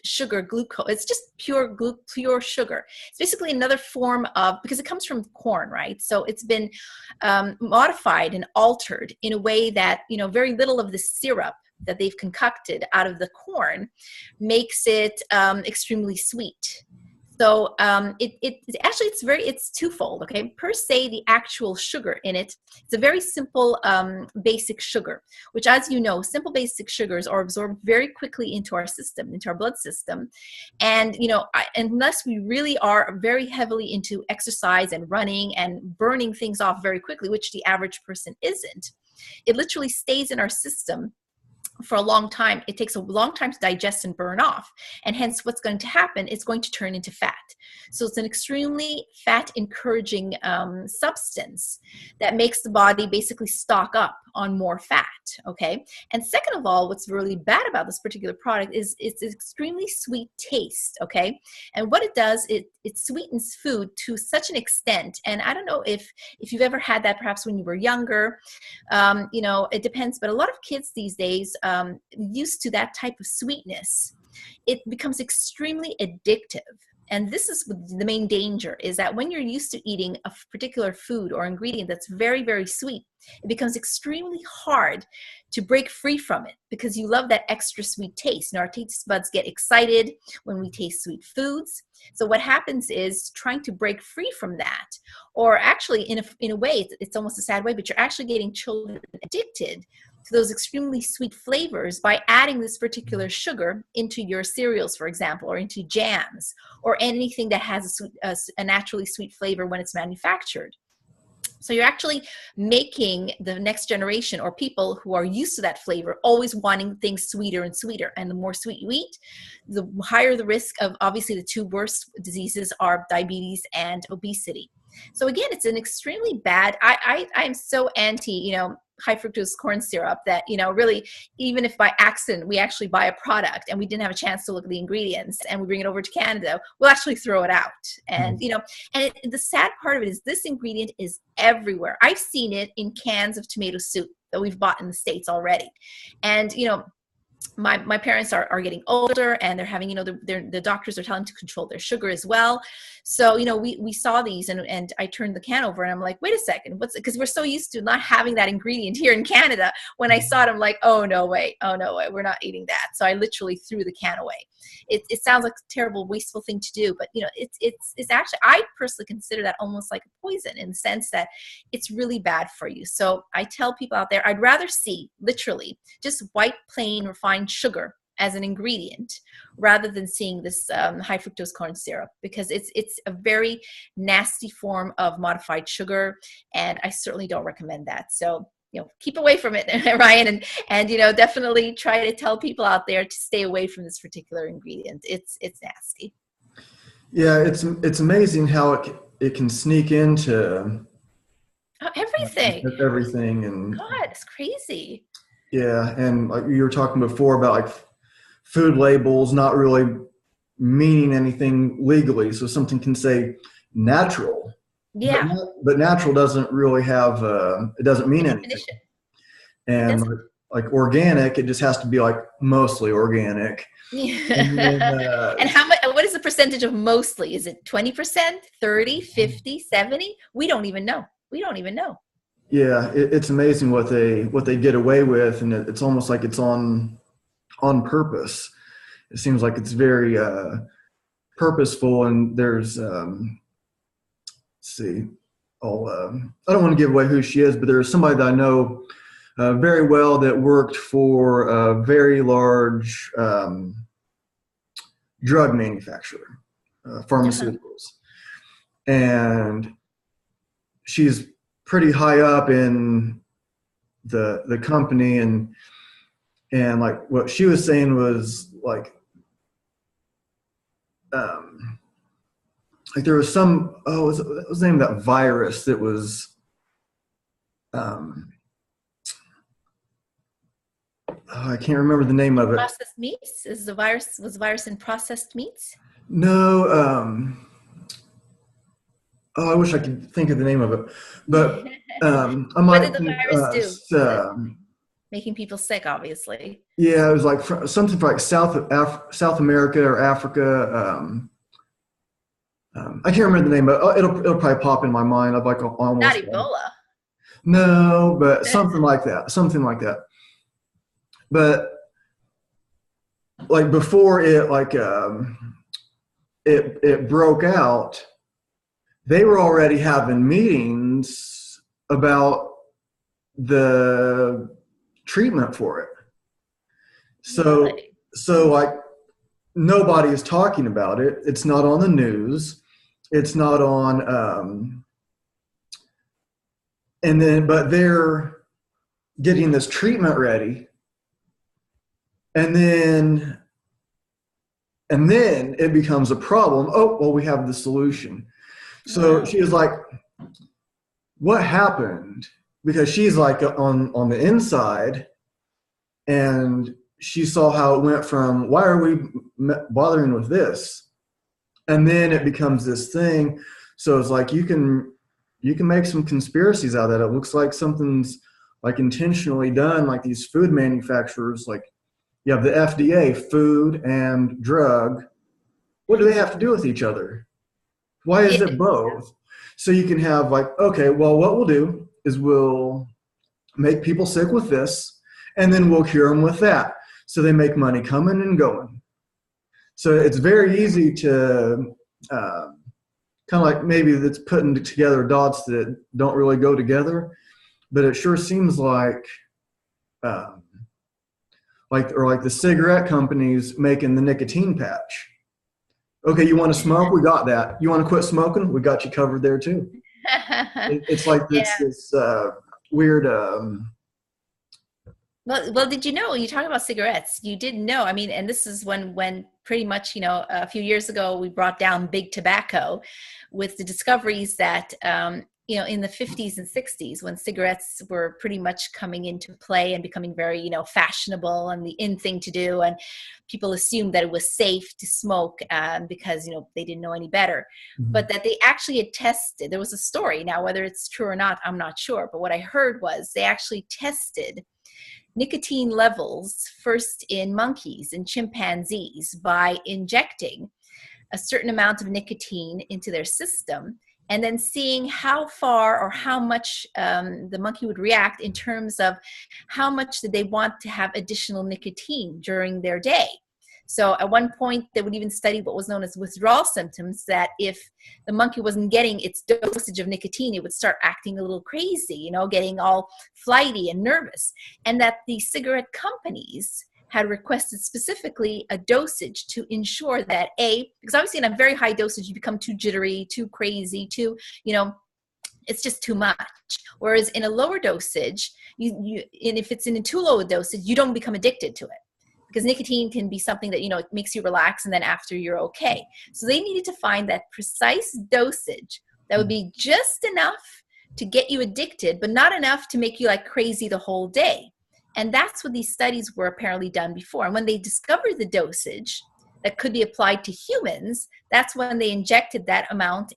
sugar, glucose. It's just pure sugar. It's basically another form of, because it comes from corn, right? So it's been modified and altered in a way that, very little of the syrup that they've concocted out of the corn makes it extremely sweet. So it's twofold. Okay, per se, the actual sugar in it, it's a very simple basic sugar, which, as you know, simple basic sugars are absorbed very quickly into our system, into our blood system. And unless we really are very heavily into exercise and running and burning things off very quickly, which the average person isn't, it literally stays in our system for a long time. It takes a long time to digest and burn off. And hence what's going to happen, it's going to turn into fat. So it's an extremely fat encouraging substance that makes the body basically stock up on more fat. Okay. And second of all, what's really bad about this particular product is it's extremely sweet taste. Okay. And what it does, it sweetens food to such an extent. And I don't know if you've ever had that perhaps when you were younger. It depends, but a lot of kids these days, used to that type of sweetness, it becomes extremely addictive. And this is the main danger, is that when you're used to eating a particular food or ingredient that's very, very sweet, it becomes extremely hard to break free from it, because you love that extra sweet taste. Our taste buds get excited when we taste sweet foods. So what happens is trying to break free from that, or actually in a way, it's almost a sad way, but you're actually getting children addicted to those extremely sweet flavors by adding this particular sugar into your cereals, for example, or into jams, or anything that has a naturally sweet flavor when it's manufactured. So you're actually making the next generation, or people who are used to that flavor, always wanting things sweeter and sweeter. And the more sweet you eat, the higher the risk of, obviously, the two worst diseases are diabetes and obesity. So again, it's an extremely bad, I am so anti, high fructose corn syrup, that, really, even if by accident we actually buy a product and we didn't have a chance to look at the ingredients and we bring it over to Canada, we'll actually throw it out. And, the sad part of it is this ingredient is everywhere. I've seen it in cans of tomato soup that we've bought in the States already. And, my parents are getting older, and they're having, the doctors are telling them to control their sugar as well. So, we saw these, and I turned the can over, and I'm like, wait a second, because we're so used to not having that ingredient here in Canada. When I saw it, I'm like, oh no way, we're not eating that. So I literally threw the can away. It sounds like a terrible, wasteful thing to do, but it's actually, I personally consider that almost like a poison, in the sense that it's really bad for you. So I tell people out there, I'd rather see literally just white, plain, refined sugar as an ingredient, rather than seeing this high fructose corn syrup, because it's a very nasty form of modified sugar, and I certainly don't recommend that. So, keep away from it, Ryan, and definitely try to tell people out there to stay away from this particular ingredient. It's nasty. Yeah, it's amazing how it can sneak into everything, and God, it's crazy. yeah, and like you were talking before about like food labels not really meaning anything legally. So something can say natural, Yeah. but natural doesn't really have it doesn't mean anything. And like organic, it just has to be like mostly organic. Yeah. And then, and how much? What is the percentage of mostly? Is it 20%, 30, 50, 70? We don't even know. Yeah, it's amazing what they get away with, and it's almost like it's on purpose. It seems like it's very purposeful, and there's let's see, I don't want to give away who she is, but there's somebody that I know very well that worked for a very large drug manufacturer, pharmaceuticals, and she's pretty high up in the company, and like what she was saying was like there was some what was the name of that virus that was I can't remember the name of it. Processed meats? Was the virus in processed meats? No. I wish I could think of the name of it, but I might. What did the virus do? Making people sick, obviously. Yeah, it was like something for like South America or Africa. I can't remember the name, but it'll probably pop in my mind. I'd like almost not Ebola. No, but something like that. Something like that. But like before it it broke out, they were already having meetings about the treatment for it. So really? So like nobody is talking about it. It's not on the news. It's not on but they're getting this treatment ready, and then it becomes a problem. Oh, well, we have the solution. So Wow. she was like, what happened? Because she's like on the inside, and she saw how it went from, why are we bothering with this? And then it becomes this thing. So it's like you can make some conspiracies out of that. It looks like something's like intentionally done, like these food manufacturers, like you have the FDA, food and drug. What do they have to do with each other? Why is it both? So you can have like, okay, well, what we'll do is we'll make people sick with this, and then we'll cure them with that. So they make money coming and going. So it's very easy to kind of like maybe that's putting together dots that don't really go together, but it sure seems like the cigarette companies making the nicotine patch. Okay, you want to smoke? We got that. You want to quit smoking? We got you covered there too. It's like this weird. Well, did you know, you talk about cigarettes, you didn't know, I mean, and this is when pretty much, a few years ago, we brought down big tobacco with the discoveries that, in the 50s and 60s, when cigarettes were pretty much coming into play and becoming very, fashionable and the in thing to do. And people assumed that it was safe to smoke because, they didn't know any better. Mm-hmm. But that they actually had tested, there was a story. Now, whether it's true or not, I'm not sure. But what I heard was they actually tested nicotine levels first in monkeys and chimpanzees by injecting a certain amount of nicotine into their system, and then seeing how far or how much the monkey would react in terms of how much did they want to have additional nicotine during their day. So at one point, they would even study what was known as withdrawal symptoms, that if the monkey wasn't getting its dosage of nicotine, it would start acting a little crazy, getting all flighty and nervous. And that the cigarette companies had requested specifically a dosage to ensure that because obviously in a very high dosage, you become too jittery, too crazy, it's just too much. Whereas in a lower dosage, and if it's in a too low a dosage, you don't become addicted to it. Because nicotine can be something that, it makes you relax, and then after you're okay. So they needed to find that precise dosage that would be just enough to get you addicted, but not enough to make you like crazy the whole day. And that's what these studies were apparently done before. And when they discovered the dosage that could be applied to humans, that's when they injected that amount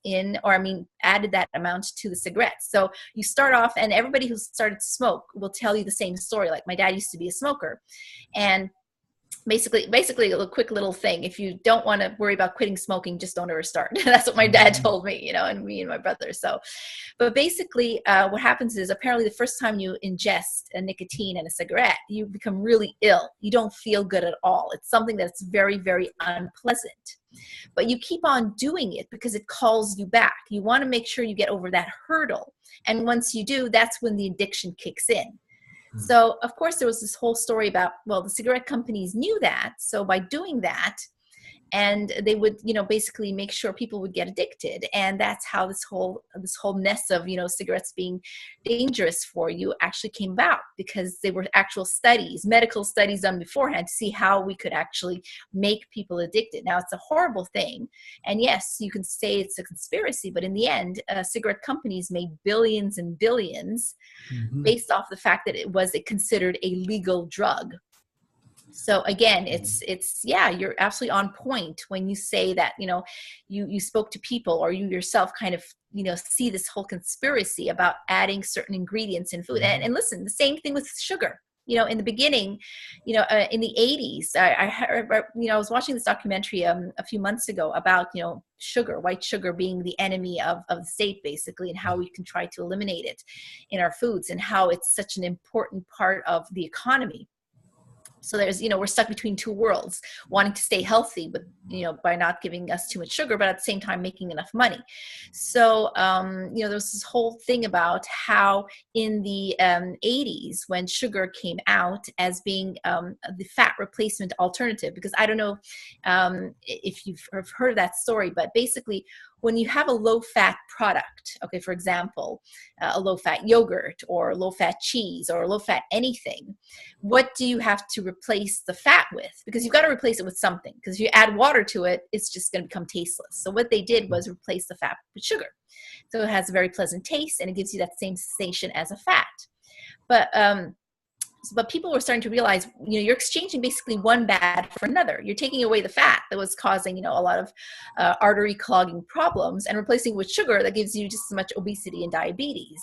added that amount to the cigarettes. So you start off, and everybody who started to smoke will tell you the same story. Like, my dad used to be a smoker. And basically a quick little thing: if you don't want to worry about quitting smoking, just don't ever start. That's what my dad told me, and me and my brother. So, but basically what happens is, apparently the first time you ingest a nicotine in a cigarette, you become really ill. You don't feel good at all. It's something that's very, very unpleasant, but you keep on doing it because it calls you back. You want to make sure you get over that hurdle. And once you do, that's when the addiction kicks in. So, of course, there was this whole story about, the cigarette companies knew that. So by doing that, and they would, basically make sure people would get addicted. And that's how this whole mess of, cigarettes being dangerous for you actually came about, because there were actual studies, medical studies done beforehand to see how we could actually make people addicted. Now, it's a horrible thing. And yes, you can say it's a conspiracy, but in the end, cigarette companies made billions and billions based off the fact that it was considered a legal drug. So again, you're absolutely on point when you say that, you spoke to people, or you yourself kind of, see this whole conspiracy about adding certain ingredients in food. And listen, the same thing with sugar. In the beginning, in the 80s, I heard, I was watching this documentary a few months ago about, sugar, white sugar being the enemy of the state, basically, and how we can try to eliminate it in our foods, and how it's such an important part of the economy. So there's, we're stuck between two worlds, wanting to stay healthy, but, by not giving us too much sugar, but at the same time making enough money. So, there was this whole thing about how in the 80s, when sugar came out as being the fat replacement alternative, because I don't know if you've heard of that story, but basically, when you have a low-fat product, okay, for example, a low-fat yogurt or low-fat cheese or low-fat anything, what do you have to replace the fat with? Because you've got to replace it with something, because if you add water to it, it's just going to become tasteless. So what they did was replace the fat with sugar. So it has a very pleasant taste, and it gives you that same sensation as a fat. But people were starting to realize, you're exchanging basically one bad for another. You're taking away the fat that was causing, a lot of artery clogging problems, and replacing it with sugar that gives you just as much obesity and diabetes.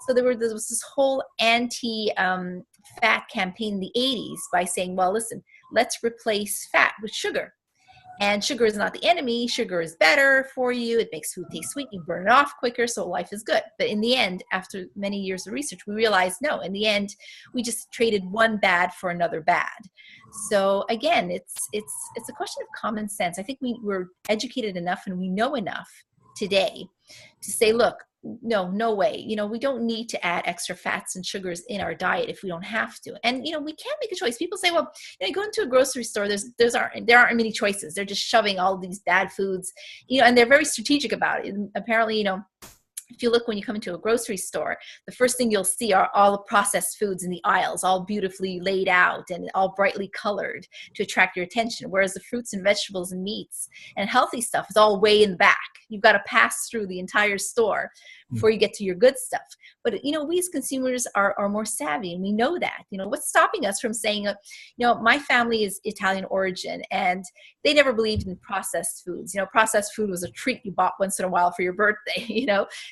So there was this whole anti-fat campaign in the 80s by saying, well, listen, let's replace fat with sugar. And sugar is not the enemy. Sugar is better for you. It makes food taste sweet. You burn it off quicker, so life is good. But in the end, after many years of research, we realized, no, in the end, we just traded one bad for another bad. So again, it's a question of common sense. I think we're educated enough, and we know enough today to say, look, no way. We don't need to add extra fats and sugars in our diet if we don't have to. And, we can make a choice. People say, well, you go into a grocery store, there aren't many choices. They're just shoving all these bad foods, and they're very strategic about it. And apparently, if you look when you come into a grocery store, the first thing you'll see are all the processed foods in the aisles, all beautifully laid out and all brightly colored to attract your attention. Whereas the fruits and vegetables and meats and healthy stuff is all way in the back. You've got to pass through the entire store before you get to your good stuff. But, we as consumers are more savvy, and we know that. What's stopping us from saying, my family is Italian origin, and they never believed in processed foods. Processed food was a treat you bought once in a while for your birthday,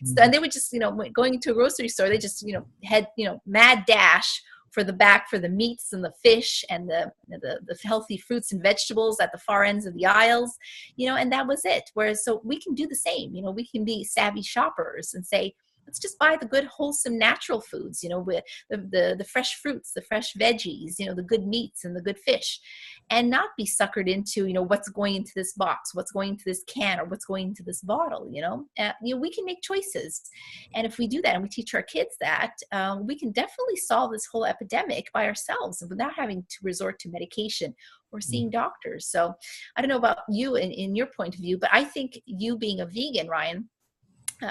So, and they would just, going into a grocery store, they just, had, mad dash for the meats and the fish and the healthy fruits and vegetables at the far ends of the aisles, and that was it. Whereas, so we can do the same, we can be savvy shoppers and say, let's just buy the good, wholesome, natural foods, with the fresh fruits, the fresh veggies, the good meats and the good fish, and not be suckered into, what's going into this box, what's going into this can, or what's going into this bottle. We can make choices. And if we do that and we teach our kids that, we can definitely solve this whole epidemic by ourselves and without having to resort to medication or seeing doctors. So I don't know about you in your point of view, but I think you being a vegan, Ryan,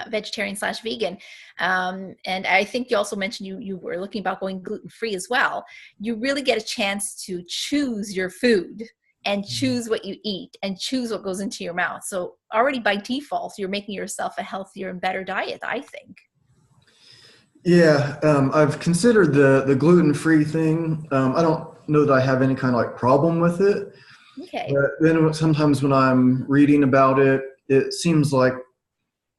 vegetarian/vegan. And I think you also mentioned you were looking about going gluten-free as well. You really get a chance to choose your food and choose what you eat and choose what goes into your mouth. So already by default, you're making yourself a healthier and better diet, I think. Yeah, I've considered the gluten-free thing. I don't know that I have any kind of like problem with it. Okay. But then sometimes when I'm reading about it, it seems like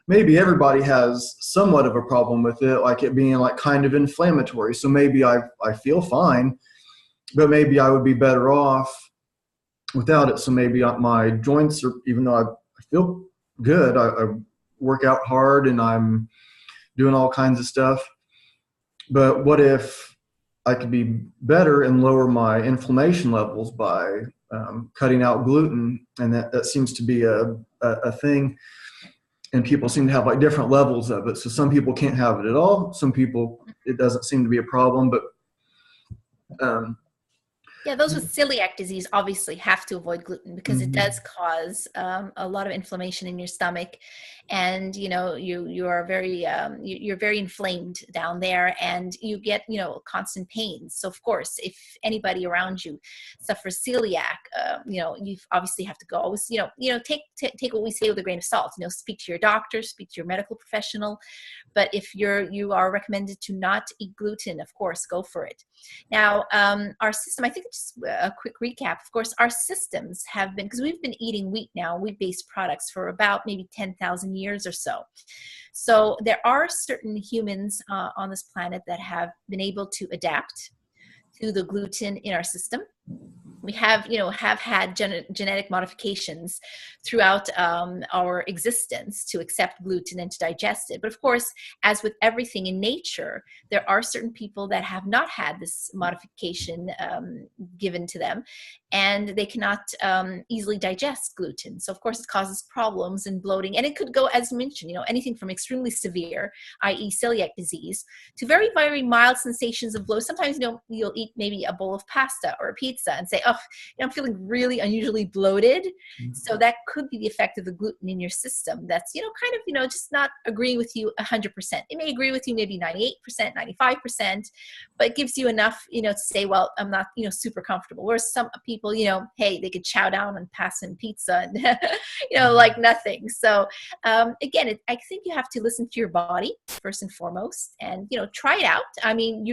maybe everybody has somewhat of a problem with it, like it being like kind of inflammatory. So maybe I feel fine, but maybe I would be better off without it. So maybe my joints are, even though I feel good, I work out hard and I'm doing all kinds of stuff. But what if I could be better and lower my inflammation levels by cutting out gluten? And that seems to be a thing. And people seem to have like different levels of it. So some people can't have it at all. Some people, it doesn't seem to be a problem, but yeah, those with celiac disease obviously have to avoid gluten because it does cause a lot of inflammation in your stomach, and you are very you're very inflamed down there, and you get constant pains. So of course, if anybody around you suffers celiac, you obviously have to go always take what we say with a grain of salt. Speak to your doctor, speak to your medical professional. But if you are recommended to not eat gluten, of course, go for it. Now, our system, I think just a quick recap, of course, our systems have been, because we've been eating wheat-based products for about maybe 10,000 years or so. So there are certain humans on this planet that have been able to adapt to the gluten in our system. We have had genetic modifications throughout our existence to accept gluten and to digest it. But of course, as with everything in nature, there are certain people that have not had this modification given to them, and they cannot easily digest gluten. So of course, it causes problems and bloating, and it could go, as mentioned, anything from extremely severe, i.e. celiac disease, to very, very mild sensations of bloat. Sometimes, you'll eat maybe a bowl of pasta or a pizza and say, oh, I'm feeling really unusually bloated. So that could be the effect of the gluten in your system. That's, kind of, just not agreeing with you 100%. It may agree with you maybe 98%, 95%, but it gives you enough, to say, well, I'm not, super comfortable. Whereas some people, hey, they could chow down on pasta and pizza and, like nothing. So again, I think you have to listen to your body first and foremost, and, try it out. I mean,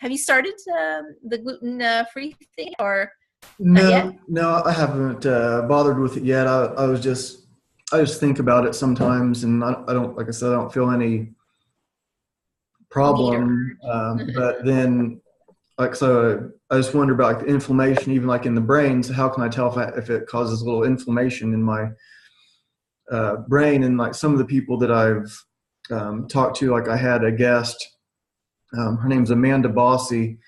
have you started the gluten-free thing or not yet? No, I haven't bothered with it yet. I just think about it sometimes, and I don't, like I said, I don't feel any problem. But then, so I just wonder about like the inflammation, even like in the brain. So how can I tell if it causes a little inflammation in my brain? And like some of the people that I've talked to, like I had a guest, her name's Amanda Bossy,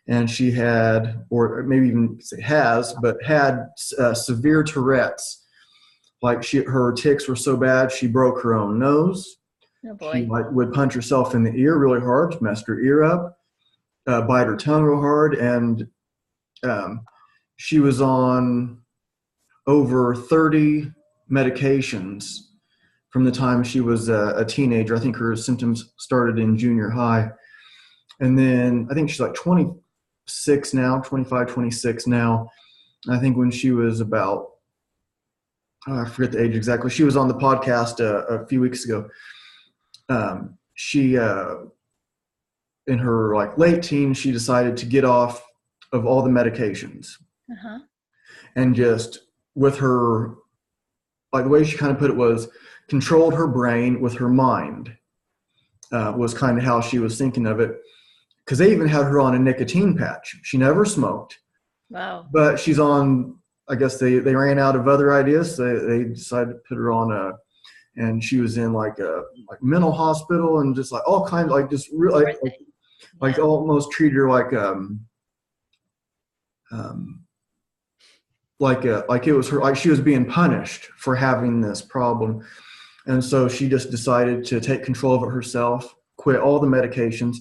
and she had, or maybe even has, but had severe Tourette's. Like her tics were so bad, she broke her own nose. Oh boy. She would punch herself in the ear really hard, messed her ear up, bite her tongue real hard, and she was on over 30 medications from the time she was a teenager. I think her symptoms started in junior high. And then I think she's like 26 now, 25, 26 now. I think when she was about, I forget the age exactly. She was on the podcast a few weeks ago. She, in her like late teens, she decided to get off of all the medications. And just with her, like the way she kind of put it was, controlled her brain with her mind, was kind of how she was thinking of it. because they even had her on a nicotine patch. She never smoked, Wow. but she's on, I guess they ran out of other ideas. So they decided to put her on and she was in like a mental hospital and just like all kinds of like just really like almost treated her um, like it was her, like she was being punished for having this problem. And so she just decided to take control of it herself, quit all the medications.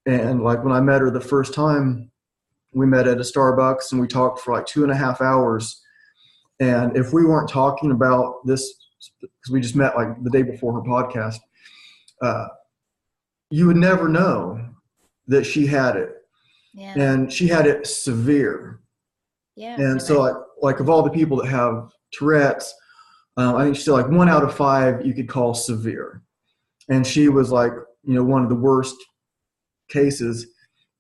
And like when I met her the first time, we met at a Starbucks and we talked for like 2.5 hours. And if we weren't talking about this, because we just met like the day before her podcast, you would never know that she had it. Yeah. And she had it severe. Yeah. And so like of all the people that have Tourette's, I think she's like 1 out of 5 you could call severe. And she was like, one of the worst cases.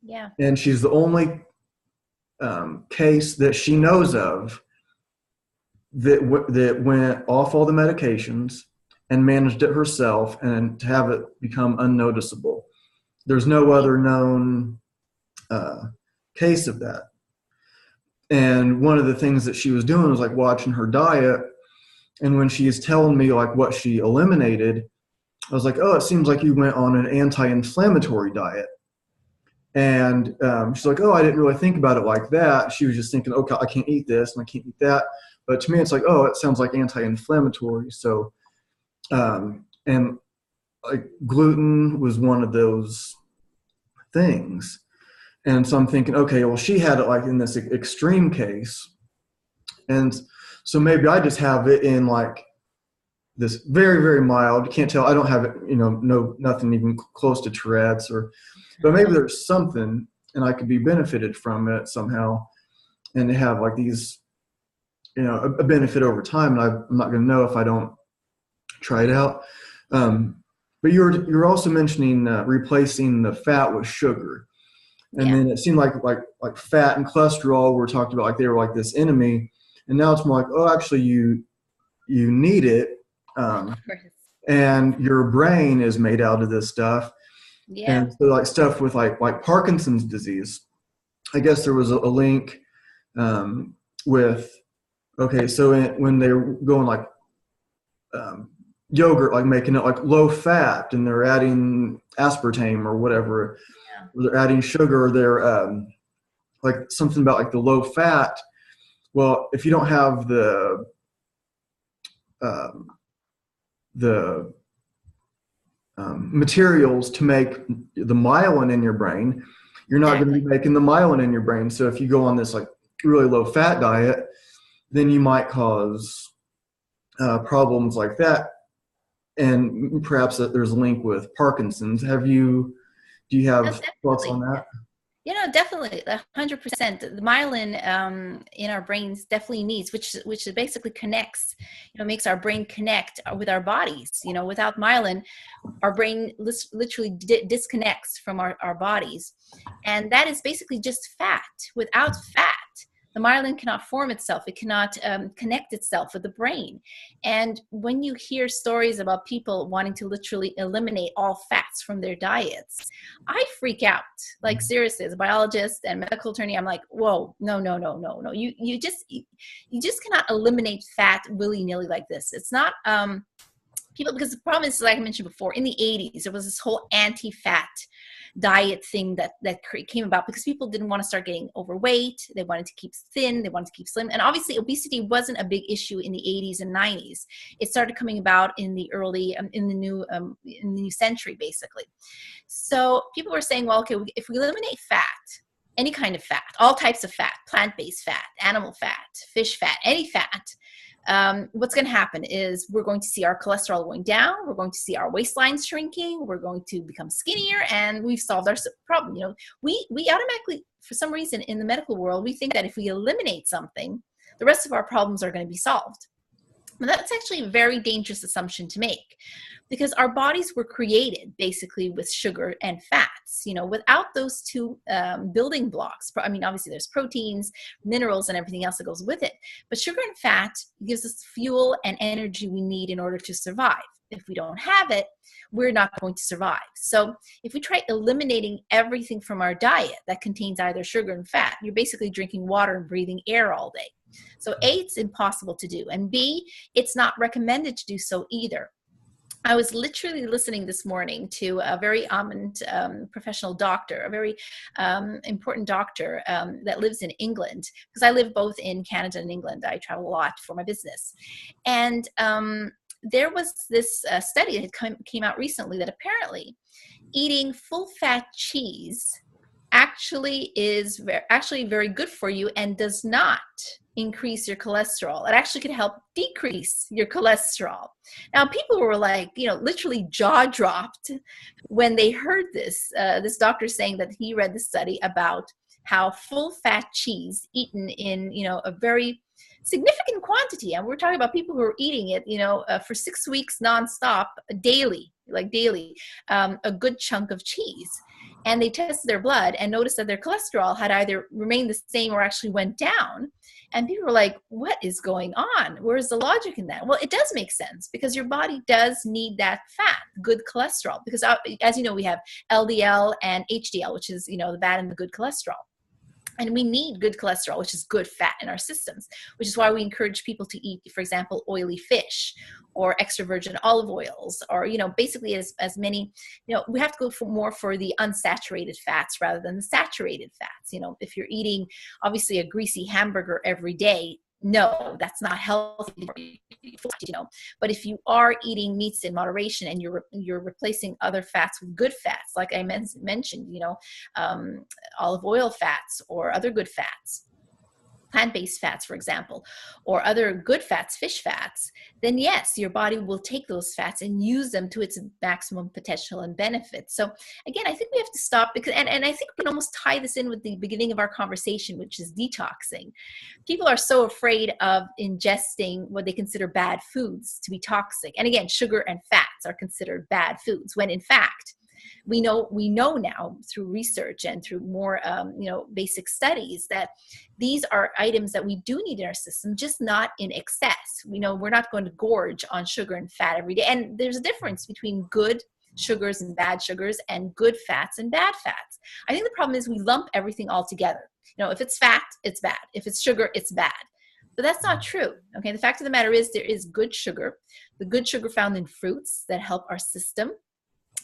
Yeah. And she's the only case that she knows of that went off all the medications and managed it herself and to have it become unnoticeable. There's no other known case of that. And one of the things that she was doing was like watching her diet. And when she is telling me like what she eliminated, I was like, oh, it seems like you went on an anti-inflammatory diet. And she's like, oh, I didn't really think about it like that. She was just thinking, okay, I can't eat this and I can't eat that. But to me, it's like, oh, it sounds like anti-inflammatory. So, and like gluten was one of those things. And so I'm thinking, okay, well, she had it like in this extreme case. And so maybe I just have it in like this very, very mild, can't tell. I don't have it, nothing even close to Tourette's but maybe there's something and I could be benefited from it somehow and they have like these, a benefit over time. And I'm not going to know if I don't try it out. But you're also mentioning replacing the fat with sugar. And then it seemed like fat and cholesterol were talked about like they were like this enemy. And now it's more like, oh, actually you need it. And your brain is made out of this stuff. Yeah. And so like stuff with like Parkinson's disease, I guess there was a link with, okay, so when they were going like yogurt, like making it like low fat and they're adding aspartame or whatever, or they're adding sugar, they're like something about like the low fat. Well, if you don't have the materials to make the myelin in your brain, you're not going to be making the myelin in your brain. So if you go on this like really low fat diet, then you might cause problems like that. And perhaps that there's a link with Parkinson's. Do you have thoughts on that? Definitely 100%. The myelin in our brains definitely needs, which basically connects, makes our brain connect with our bodies. Without myelin, our brain literally disconnects from our bodies. And that is basically just fat. Without fat, the myelin cannot form itself. It cannot connect itself with the brain. And when you hear stories about people wanting to literally eliminate all fats from their diets, I freak out. Like seriously, as a biologist and medical attorney, I'm like, whoa, no. You just cannot eliminate fat willy-nilly like this. It's not people, because the problem is, like I mentioned before, in the 80s, there was this whole anti-fat diet thing that came about because people didn't want to start getting overweight. They wanted to keep thin. They wanted to keep slim. And obviously obesity wasn't a big issue in the 80s and 90s. It started coming about in the early, in the new century, basically. So people were saying, well, okay, if we eliminate fat, any kind of fat, all types of fat, plant-based fat, animal fat, fish fat, any fat, what's going to happen is we're going to see our cholesterol going down. We're going to see our waistlines shrinking. We're going to become skinnier, and we've solved our problem. We automatically, for some reason in the medical world, we think that if we eliminate something, the rest of our problems are going to be solved. But that's actually a very dangerous assumption to make, because our bodies were created basically with sugar and fats. Without those two building blocks, I mean, obviously there's proteins, minerals, and everything else that goes with it. But sugar and fat gives us fuel and energy we need in order to survive. If we don't have it, we're not going to survive. So if we try eliminating everything from our diet that contains either sugar and fat, you're basically drinking water and breathing air all day. So A, it's impossible to do. And B, it's not recommended to do so either. I was literally listening this morning to a very eminent professional doctor, a very important doctor that lives in England, because I live both in Canada and England. I travel a lot for my business. And there was this study that came out recently that apparently eating full-fat cheese actually is actually very good for you and does not increase your cholesterol. It actually could help decrease your cholesterol. Now, people were like, literally jaw dropped when they heard this. This doctor saying that he read the study about how full-fat cheese eaten in, a very significant quantity, and we're talking about people who are eating it, for 6 weeks nonstop, daily, a good chunk of cheese. And they tested their blood and noticed that their cholesterol had either remained the same or actually went down. And people were like, what is going on? Where's the logic in that? Well, it does make sense because your body does need that fat, good cholesterol. Because as you know, we have LDL and HDL, which is, the bad and the good cholesterol. And we need good cholesterol, which is good fat in our systems, which is why we encourage people to eat, for example, oily fish or extra virgin olive oils, or, basically as many, we have to go for more for the unsaturated fats rather than the saturated fats. If you're eating obviously a greasy hamburger every day, no, that's not healthy, but if you are eating meats in moderation and you're replacing other fats with good fats, like I mentioned, olive oil fats or other good fats, plant-based fats, for example, or other good fats, fish fats, then yes, your body will take those fats and use them to its maximum potential and benefit. So again, I think we have to stop because, and I think we can almost tie this in with the beginning of our conversation, which is detoxing. People are so afraid of ingesting what they consider bad foods to be toxic. And again, sugar and fats are considered bad foods, when in fact, we know now through research and through more basic studies that these are items that we do need in our system, just not in excess. We're not going to gorge on sugar and fat every day. And there's a difference between good sugars and bad sugars and good fats and bad fats. I think the problem is we lump everything all together. If it's fat, it's bad. If it's sugar, it's bad. But that's not true. Okay. The fact of the matter is there is good sugar, the good sugar found in fruits that help our system,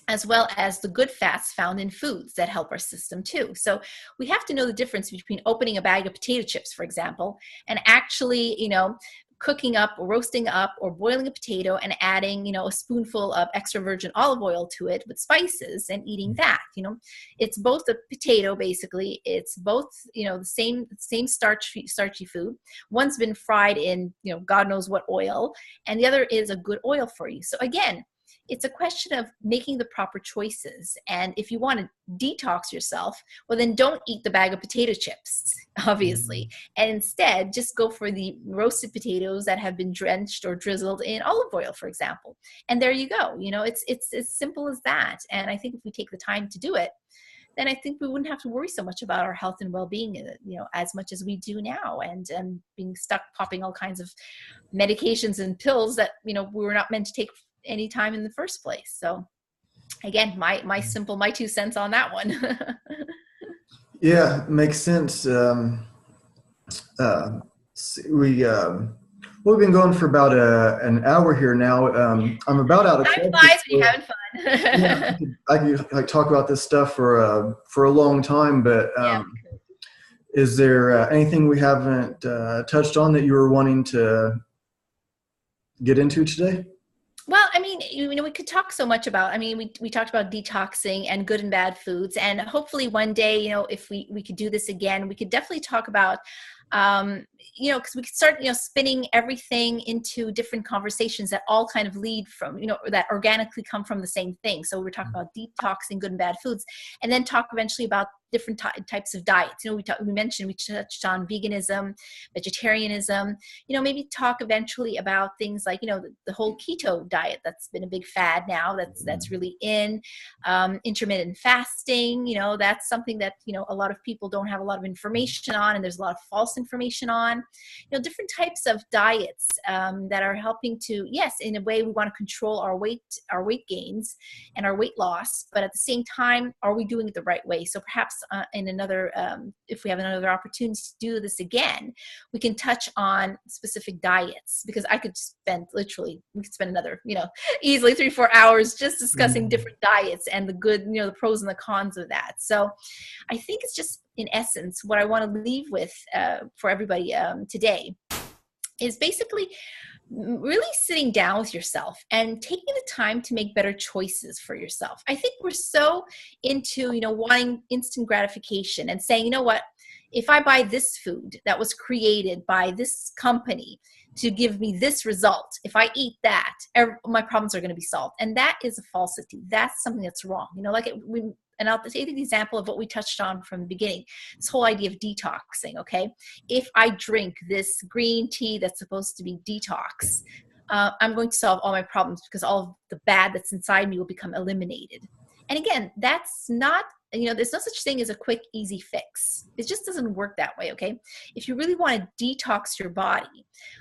as well as the good fats found in foods that help our system too. So we have to know the difference between opening a bag of potato chips, for example, and actually, cooking up or roasting up or boiling a potato and adding, a spoonful of extra virgin olive oil to it with spices and eating that. It's both a potato, basically. It's both, the same starchy food. One's been fried in, God knows what oil, and the other is a good oil for you. So again, it's a question of making the proper choices. And if you want to detox yourself, well, then don't eat the bag of potato chips, obviously. And instead, just go for the roasted potatoes that have been drenched or drizzled in olive oil, for example. And there you go. It's as simple as that. And I think if we take the time to do it, then I think we wouldn't have to worry so much about our health and well-being, as much as we do now, and being stuck popping all kinds of medications and pills that, we were not meant to take any time in the first place. So again, my 2 cents on that one. Yeah, makes sense. We've been going for about an hour here now. I'm about out of time flies when you're having fun. Yeah, I could talk about this stuff for a long time, but is there anything we haven't touched on that you were wanting to get into today? Well, I mean, we could talk so much about, we talked about detoxing and good and bad foods, and hopefully one day, if we could do this again, we could definitely talk about, because we could start, spinning everything into different conversations that all kind of lead from, that organically come from the same thing. So we're talking about detoxing good and bad foods, and then talk eventually about different types of diets. We touched on veganism, vegetarianism, maybe talk eventually about things like, the whole keto diet that's been a big fad now, that's really in, intermittent fasting, that's something that, a lot of people don't have a lot of information on, and there's a lot of false information on. on, different types of diets that are helping to, yes, in a way we want to control our weight gains and our weight loss, but at the same time, are we doing it the right way? So perhaps in another, if we have another opportunity to do this again, we can touch on specific diets, because I could spend we could spend another, easily 3-4 hours just discussing different diets and the good, the pros and the cons of that. So I think it's just, in essence, what I want to leave with for everybody today is basically really sitting down with yourself and taking the time to make better choices for yourself. I think we're so into, wanting instant gratification and saying, you know what, if I buy this food that was created by this company to give me this result, if I eat that, my problems are going to be solved. And that is a falsity. That's something that's wrong. And I'll take the example of what we touched on from the beginning, this whole idea of detoxing, okay? If I drink this green tea that's supposed to be detox, I'm going to solve all my problems because all of the bad that's inside me will become eliminated. And again, that's not, there's no such thing as a quick, easy fix. It just doesn't work that way, okay? If you really want to detox your body,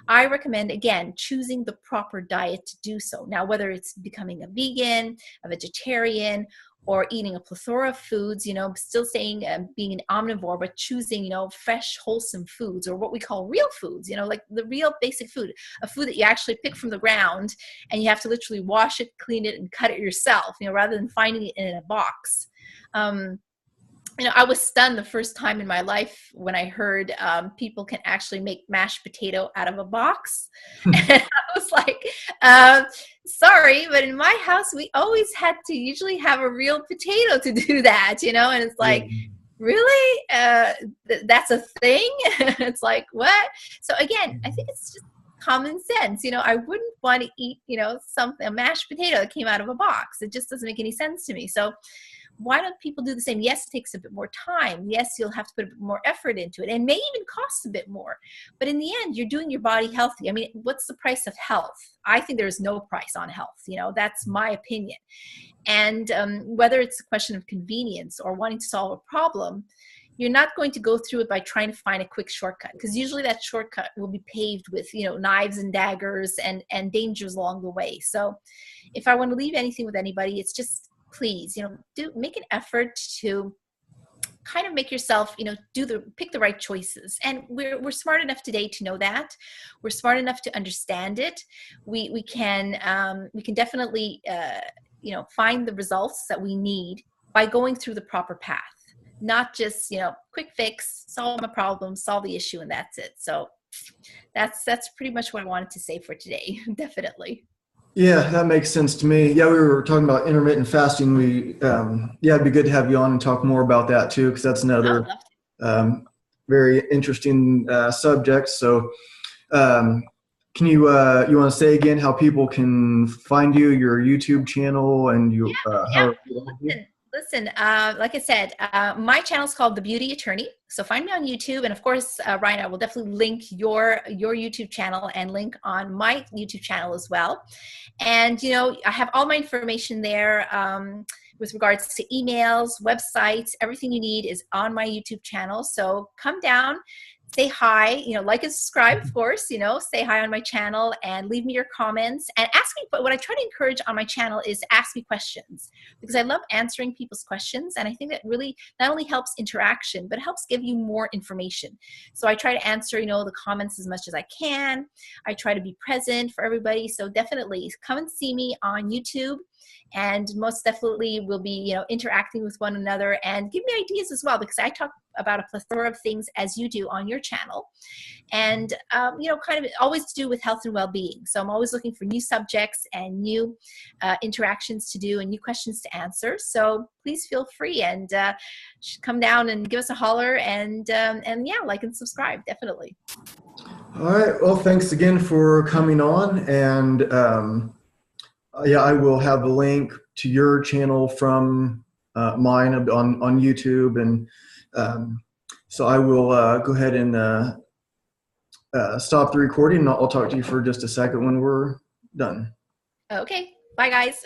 I recommend, again, choosing the proper diet to do so. Now, whether it's becoming a vegan, a vegetarian, or eating a plethora of foods, still saying being an omnivore, but choosing, fresh, wholesome foods, or what we call real foods, like the real basic food, a food that you actually pick from the ground and you have to literally wash it, clean it, and cut it yourself, rather than finding it in a box. I was stunned the first time in my life when I heard people can actually make mashed potato out of a box. And I was like, sorry, but in my house, we always had to usually have a real potato to do that, and it's like, really? That's a thing? It's like, what? So again, I think it's just common sense. I wouldn't want to eat, a mashed potato that came out of a box. It just doesn't make any sense to me. So why don't people do the same? Yes, it takes a bit more time. Yes, you'll have to put a bit more effort into it, and may even cost a bit more. But in the end, you're doing your body healthy. I mean, what's the price of health? I think there's no price on health. That's my opinion. And whether it's a question of convenience or wanting to solve a problem, you're not going to go through it by trying to find a quick shortcut, because usually that shortcut will be paved with, knives and daggers and dangers along the way. So if I want to leave anything with anybody, it's just, please, make an effort to kind of make yourself, pick the right choices. And we're smart enough today to know that. We're smart enough to understand it. We can definitely, find the results that we need by going through the proper path, not just, quick fix, solve a problem, solve the issue, and that's it. So that's pretty much what I wanted to say for today. Definitely. Yeah, that makes sense to me. Yeah, we were talking about intermittent fasting. It'd be good to have you on and talk more about that too, because that's another very interesting subject. So, can you want to say again how people can find you, your YouTube channel, and you? Listen, like I said, my channel is called The Beauty Attorney. So find me on YouTube. And of course, Ryan, I will definitely link your YouTube channel and link on my YouTube channel as well. And, I have all my information there with regards to emails, websites, everything you need is on my YouTube channel. So come down, say hi, like and subscribe, of course, say hi on my channel and leave me your comments and ask me. But what I try to encourage on my channel is ask me questions, because I love answering people's questions. And I think that really not only helps interaction, but helps give you more information. So I try to answer, the comments as much as I can. I try to be present for everybody. So definitely come and see me on YouTube. And most definitely we'll be, interacting with one another, and give me ideas as well, because I talk about a plethora of things as you do on your channel, and kind of always to do with health and well-being. So I'm always looking for new subjects and new interactions to do and new questions to answer. So please feel free and come down and give us a holler, and like and subscribe, definitely. All right. Well, thanks again for coming on, and I will have a link to your channel from mine on YouTube, and so I will go ahead and stop the recording, and I'll talk to you for just a second when we're done. Okay. Bye, guys.